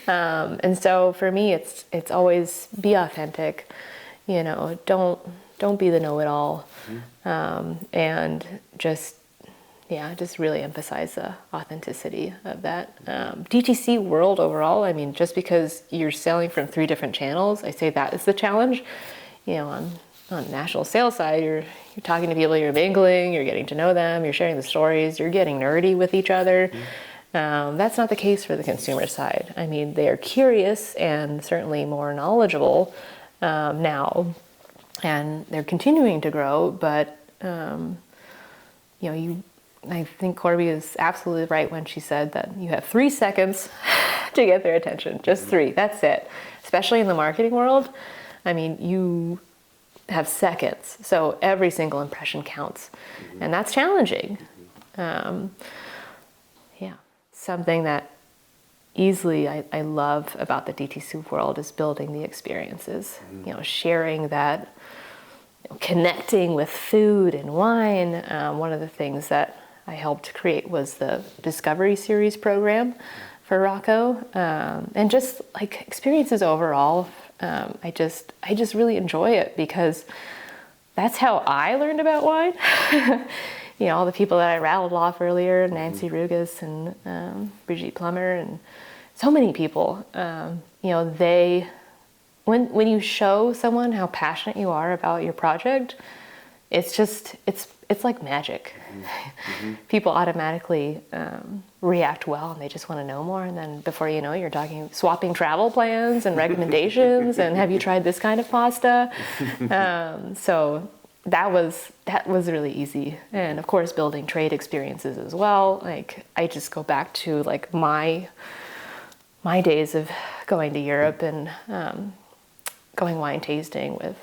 And so for me, it's always be authentic. Don't don't be the know-it-all, and just really emphasize the authenticity of that. DTC world overall, I mean, just because you're selling from 3 different channels, I say that is the challenge. You know, on the national sales side, you're talking to people, you're mingling, you're getting to know them, you're sharing the stories, you're getting nerdy with each other. That's not the case for the consumer side. I mean, they are curious and certainly more knowledgeable now, and they're continuing to grow, but I think Corby is absolutely right when she said that you have 3 seconds to get their attention. Just 3, that's it. Especially in the marketing world, I mean, you have seconds, so every single impression counts, and that's challenging. Something that easily I love about the DTC world is building the experiences. You know, sharing that, connecting with food and wine. One of the things that I helped create was the Discovery Series program for Rocco, and just like experiences overall. I just really enjoy it because that's how I learned about wine. You know, all the people that I rattled off earlier, Nancy Rugas and Brigitte Plummer, and so many people. You know, when you show someone how passionate you are about your project, it's like magic. People automatically react well, and they just want to know more. And then before you know it, you're swapping travel plans and recommendations, and have you tried this kind of pasta? So that was really easy. And of course, building trade experiences as well. Like, I just go back to like my days of going to Europe and going wine tasting with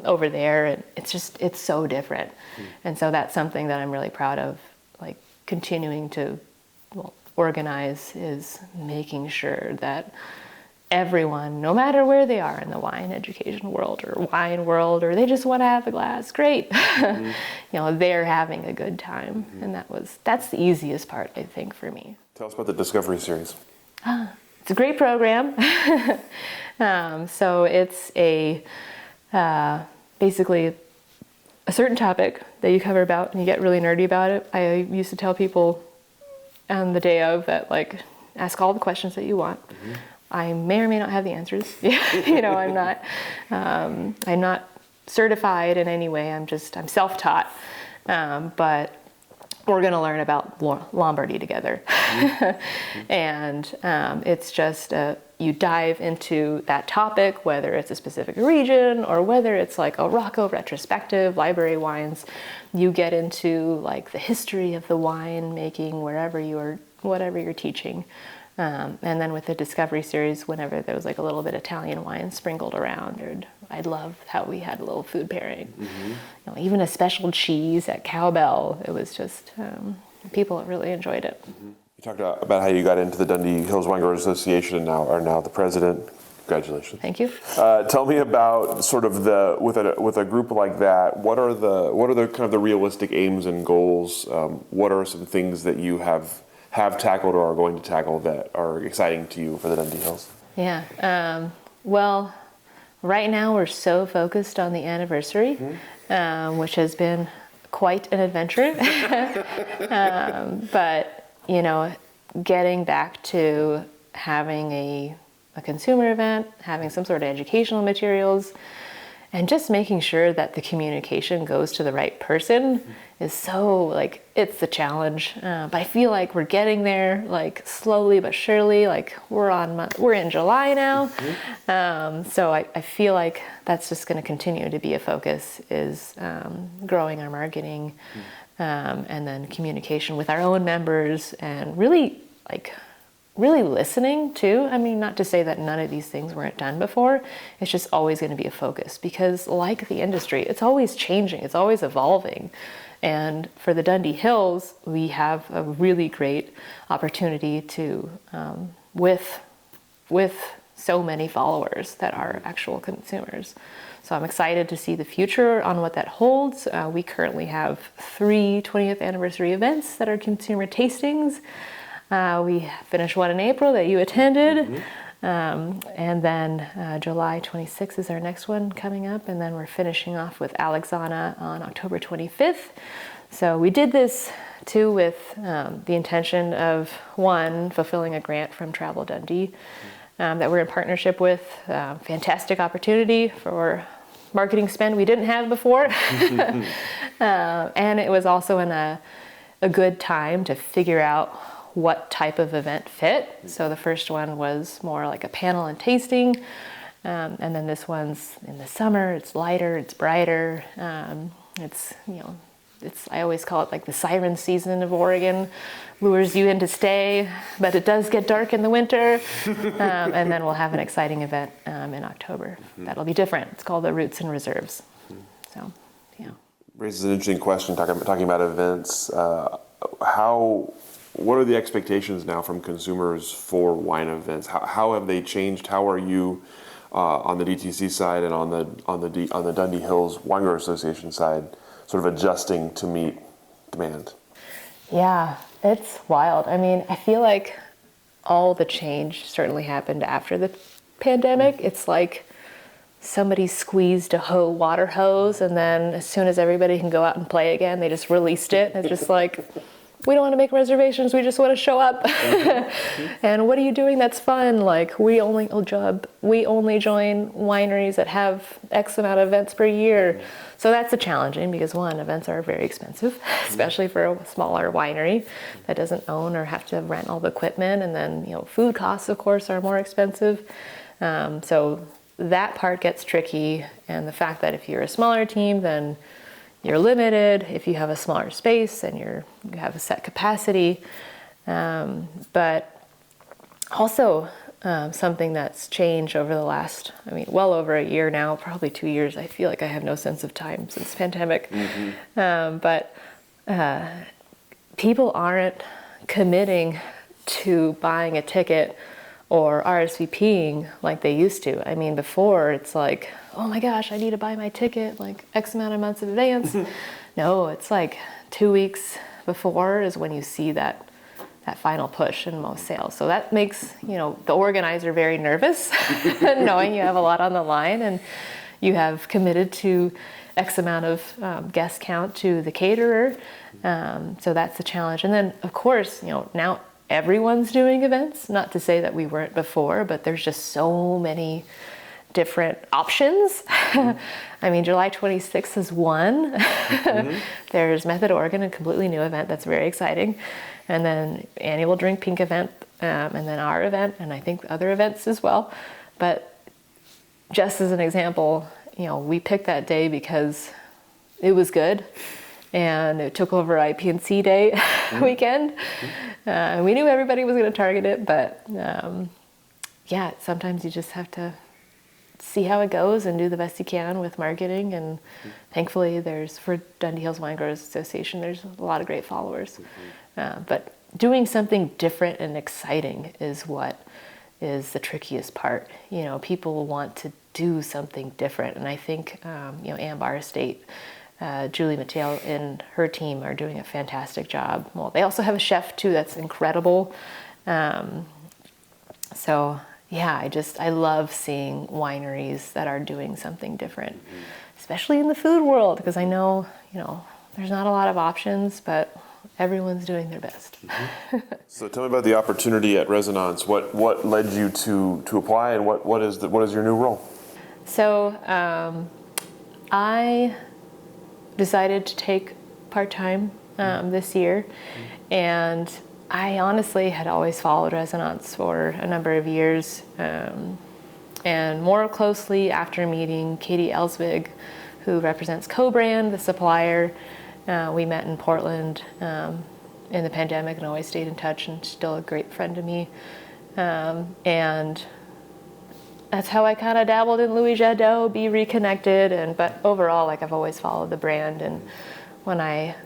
over there, and it's so different. And so that's something that I'm really proud of, like continuing to organize, is making sure that everyone, no matter where they are in the wine education world or wine world, or they just want to have a glass, great. You know, they're having a good time. And that's the easiest part, I think, for me. Tell us about the Discovery Series. It's a great program. So it's basically a certain topic that you cover about, and you get really nerdy about it. I used to tell people on the day of that, like, ask all the questions that you want. I may or may not have the answers. You know, I'm not certified in any way. I'm self-taught. But we're going to learn about Lombardy together. And it's just you dive into that topic, whether it's a specific region or whether it's like a Rocco retrospective, library wines. You get into like the history of the wine making whatever you're teaching. And then with the Discovery Series, whenever there was like a little bit of Italian wine sprinkled around, I love how we had a little food pairing. You know, even a special cheese at Cowbell. It was just, people really enjoyed it. You talked about how you got into the Dundee Hills Wine Growers Association and are now the president. Congratulations. Thank you. Tell me about sort of with a group like that. What are the kind of the realistic aims and goals? What are some things that you have tackled or are going to tackle that are exciting to you for the Dundee Hills? Yeah. Well, right now we're so focused on the anniversary, which has been quite an adventure. But, you know, getting back to having a consumer event, having some sort of educational materials, and just making sure that the communication goes to the right person is so, like, it's a challenge. But I feel like we're getting there, like, slowly but surely. Like, we're in July now. So I feel like that's just going to continue to be a focus, is growing our marketing, and then communication with our own members, and really listening too. I mean, not to say that none of these things weren't done before. It's just always going to be a focus, because like the industry, it's always changing, it's always evolving. And for the Dundee Hills, we have a really great opportunity to, with so many followers that are actual consumers. So I'm excited to see the future on what that holds. We currently have 3 20th anniversary events that are consumer tastings. We finished one in April that you attended. And then July 26th is our next one coming up. And then we're finishing off with Alexana on October 25th. So we did this too with the intention of, one, fulfilling a grant from Travel Dundee that we're in partnership with. Fantastic opportunity for marketing spend we didn't have before. And it was also in a good time to figure out what type of event fit. So the first one was more like a panel and tasting. And then this one's in the summer. It's lighter, it's brighter. I always call it like the siren season of Oregon. Lures you in to stay, but it does get dark in the winter. And then we'll have an exciting event in October. That'll be different. It's called the Roots and Reserves. So, yeah. Raises an interesting question, talking about events. What are the expectations now from consumers for wine events? How have they changed? How are you on the DTC side and on the Dundee Hills Wine Growers Association side sort of adjusting to meet demand? Yeah, it's wild. I mean, I feel like all the change certainly happened after the pandemic. It's like somebody squeezed a water hose, and then as soon as everybody can go out and play again, they just released it. It's just like, we don't want to make reservations, we just want to show up. And what are you doing that's fun? Like, we only join wineries that have X amount of events per year. So that's challenging because, one, events are very expensive, especially for a smaller winery that doesn't own or have to rent all the equipment. And then, food costs, of course, are more expensive. So that part gets tricky. And the fact that if you're a smaller team, then you're limited. If you have a smaller space and you have a set capacity. But also something that's changed over the last, well over a year now, probably 2 years. I feel like I have no sense of time since the pandemic. But people aren't committing to buying a ticket or RSVPing like they used to. Before it's like, oh my gosh, I need to buy my ticket like X amount of months in advance. No, it's like 2 weeks before is when you see that final push in most sales. So that makes, the organizer very nervous, knowing you have a lot on the line and you have committed to X amount of guest count to the caterer. So that's the challenge. And then, of course, now everyone's doing events. Not to say that we weren't before, but there's just so many different options. July 26th is one. There's Method Oregon, a completely new event that's very exciting. And then Annual Drink Pink event, and then our event, and I think other events as well. But just as an example, we picked that day because it was good. And it took over IP&C Day weekend. We knew everybody was going to target it, but sometimes you just have to see how it goes and do the best you can with marketing. And thankfully, for Dundee Hills Wine Growers Association, there's a lot of great followers. But doing something different and exciting is what is the trickiest part. People want to do something different. And I think, Ambar Estate, Julie Mateo and her team are doing a fantastic job. Well, they also have a chef too that's incredible. I love seeing wineries that are doing something different, especially in the food world, because I know, there's not a lot of options, but everyone's doing their best. So tell me about the opportunity at Résonance. What led you to apply, and what is your new role? So I decided to take part-time this year, and I honestly had always followed Résonance for a number of years, and more closely after meeting Katie Ellsvig, who represents Co-Brand, the supplier. We met in Portland in the pandemic and always stayed in touch, and still a great friend to me. And that's how I kind of dabbled in Louis Jadot, be reconnected. But overall, I've always followed the brand. And when I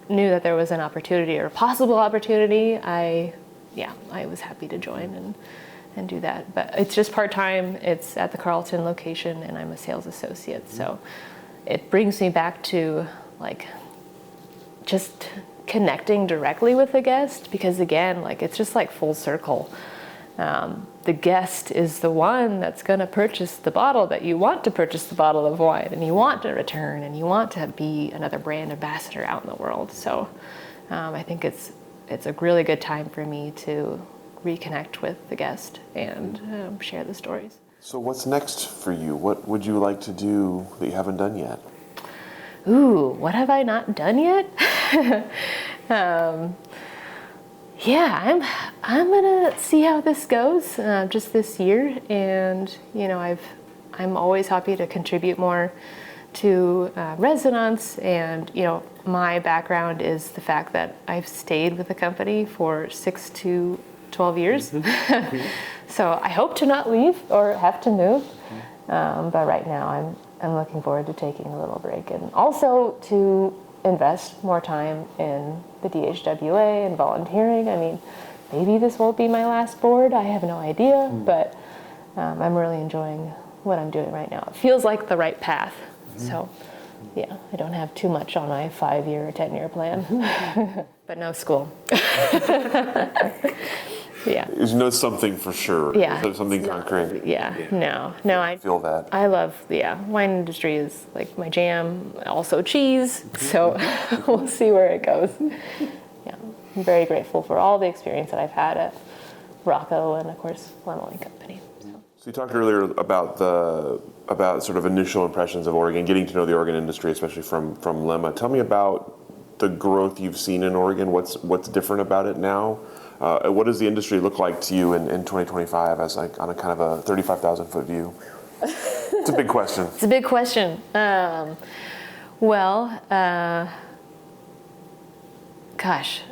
knew that there was an opportunity or a possible opportunity, I was happy to join and do that. But it's just part-time. It's at the Carlton location, and I'm a sales associate. So it brings me back to just connecting directly with the guest, because again, it's just full circle. the guest is the one that's going to purchase the bottle that you want to purchase the bottle of wine, and you want to return, and you want to be another brand ambassador out in the world. So I think it's a really good time for me to reconnect with the guest and share the stories. So what's next for you? What would you like to do that you haven't done yet? Ooh, what have I not done yet? Yeah, I'm gonna see how this goes just this year, and I'm always happy to contribute more to Résonance, and my background is the fact that I've stayed with the company for 6 to 12 years. So I hope to not leave or have to move, but right now I'm looking forward to taking a little break, and also to invest more time in the DHWA and volunteering. I mean, maybe this won't be my last board, I have no idea, but I'm really enjoying what I'm doing right now. It feels like the right path. So yeah, I don't have too much on my 5-year or 10-year plan, but no school. Yeah. You know something for sure. Yeah. Something concrete. Yeah. No, I feel that. I love, wine industry is like my jam, also cheese. So we'll see where it goes. Yeah. I'm very grateful for all the experience that I've had at Rocco and of course Lemma Wine Company. So you talked earlier about sort of initial impressions of Oregon, getting to know the Oregon industry, especially from Lemma. Tell me about the growth you've seen in Oregon. What's different about it now? What does the industry look like to you in 2025 as like on a kind of a 35,000 foot view? It's a big question. It's a big question.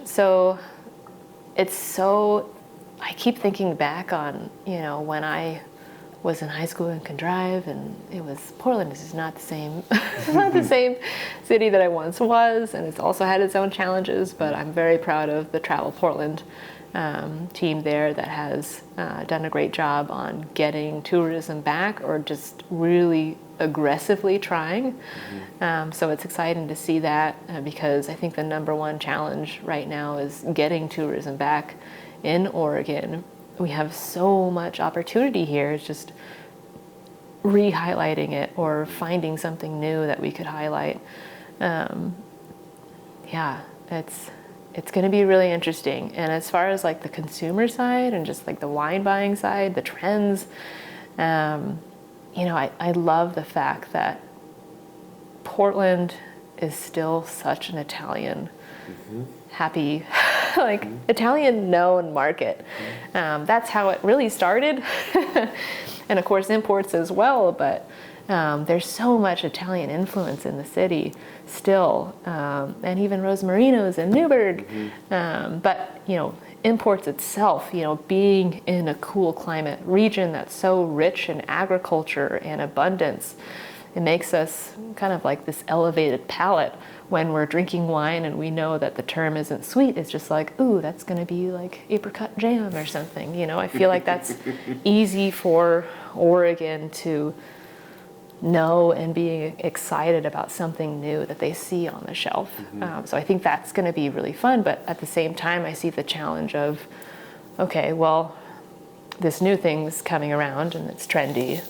So I keep thinking back on, when I was in high school and could drive, and Portland is not the same, it's not the same city that I once was, and it's also had its own challenges, but I'm very proud of the Travel Portland team there that has done a great job on getting tourism back, or just really aggressively trying. So it's exciting to see that because I think the number one challenge right now is getting tourism back in Oregon. We have so much opportunity here. It's just re-highlighting it or finding something new that we could highlight. It's going to be really interesting. And as far as like the consumer side and just like the wine buying side, the trends, I love the fact that Portland is still such an Italian happy, Italian known market. That's how it really started. And of course imports as well, but there's so much Italian influence in the city still, and even Rosmarinos and Newburgh. But imports itself, being in a cool climate region that's so rich in agriculture and abundance, it makes us kind of like this elevated palate when we're drinking wine and we know that the term isn't sweet. It's just like, ooh, that's going to be like apricot jam or something. I feel like that's easy for Oregon to know and being excited about something new that they see on the shelf. So I think that's going to be really fun. But at the same time, I see the challenge of, okay, well, this new thing's coming around and it's trendy.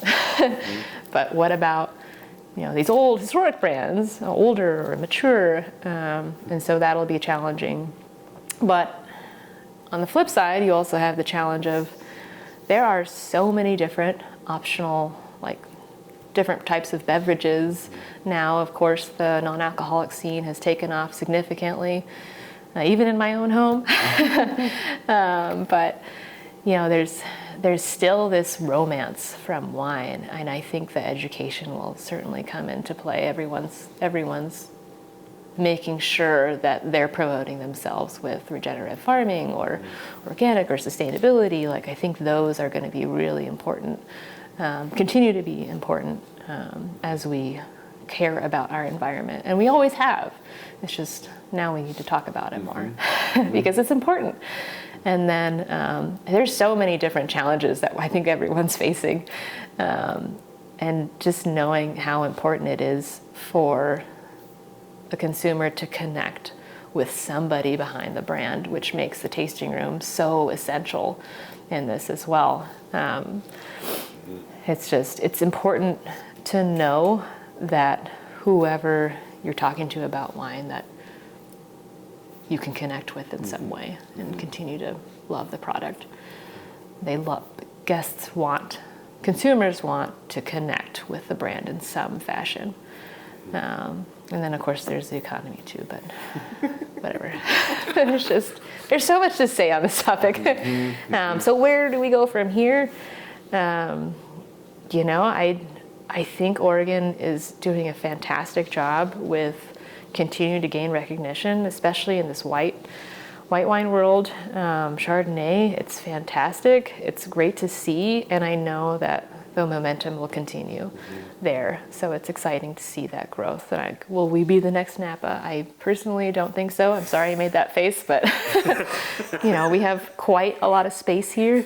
But what about these old historic brands, older or mature, and so that'll be challenging. But on the flip side, you also have the challenge of there are so many different optional, different types of beverages. Now, of course, the non-alcoholic scene has taken off significantly, even in my own home. But there's still this romance from wine, and I think the education will certainly come into play. Everyone's making sure that they're promoting themselves with regenerative farming or organic or sustainability. I think those are going to be really important, continue to be important as we care about our environment. And we always have. It's just now we need to talk about it more because it's important. And then there's so many different challenges that I think everyone's facing. And just knowing how important it is for the consumer to connect with somebody behind the brand, which makes the tasting room so essential in this as well. It's important to know that whoever you're talking to about wine, that you can connect with in some way and continue to love the product. Consumers want to connect with the brand in some fashion. And then of course there's the economy too, but whatever. There's so much to say on this topic. So where do we go from here? I think Oregon is doing a fantastic job with continuing to gain recognition, especially in this white wine world. Chardonnay, it's fantastic. It's great to see, and I know that the momentum will continue there. So it's exciting to see that growth. And will we be the next Napa? I personally don't think so. I'm sorry I made that face, but we have quite a lot of space here.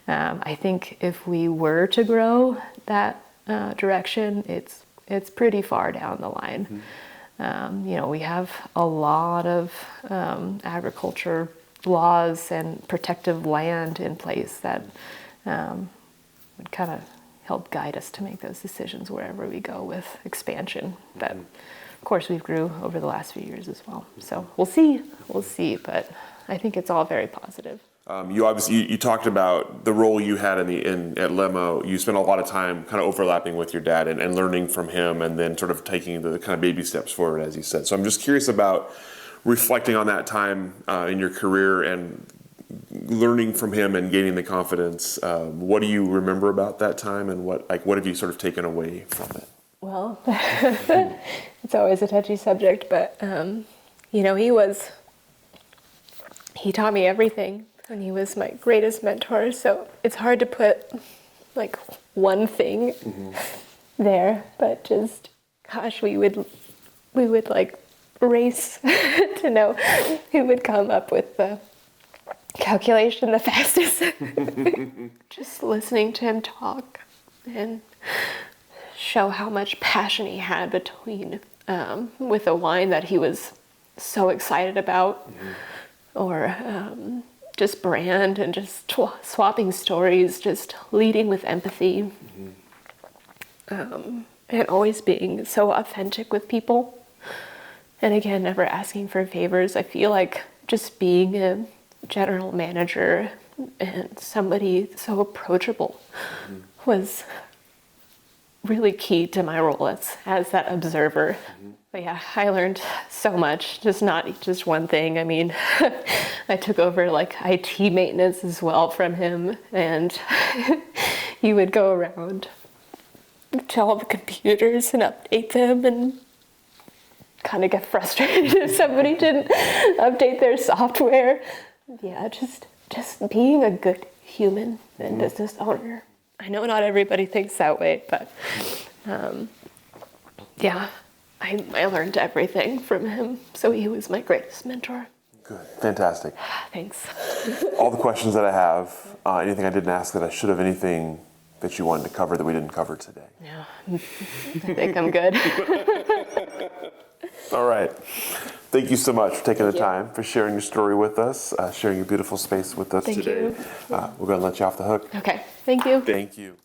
I think if we were to grow that direction, it's pretty far down the line. We have a lot of agriculture laws and protective land in place that would kind of help guide us to make those decisions wherever we go with expansion. But of course we've grew over the last few years as well. So we'll see, but I think it's all very positive. You talked about the role you had at Lemma. You spent a lot of time kind of overlapping with your dad and learning from him, and then sort of taking the kind of baby steps forward, as you said. So I'm just curious about reflecting on that time in your career and learning from him and gaining the confidence. What do you remember about that time, and what have you sort of taken away from it? Well, it's always a touchy subject, but he taught me everything. And he was my greatest mentor, so it's hard to put like one thing there, but just, gosh, we would like race to know who would come up with the calculation the fastest. Just listening to him talk and show how much passion he had with a wine that he was so excited about, or just brand, and just swapping stories, just leading with empathy, and always being so authentic with people. And again, never asking for favors. I feel like just being a general manager and somebody so approachable was really key to my role as that observer. But yeah, I learned so much, not just one thing. I mean, I took over like IT maintenance as well from him, and he would go around to all the computers and update them, and kind of get frustrated if somebody didn't update their software. Yeah, just being a good human and business owner. I know not everybody thinks that way, but I learned everything from him. So he was my greatest mentor. Good. Fantastic. Thanks. All the questions that I have, anything I didn't ask that I should have, anything that you wanted to cover that we didn't cover today? Yeah, I think I'm good. All right. Thank you so much for taking the time, for sharing your story with us, sharing your beautiful space with us today. Thank you. We're going to let you off the hook. Okay. Thank you. Thank you.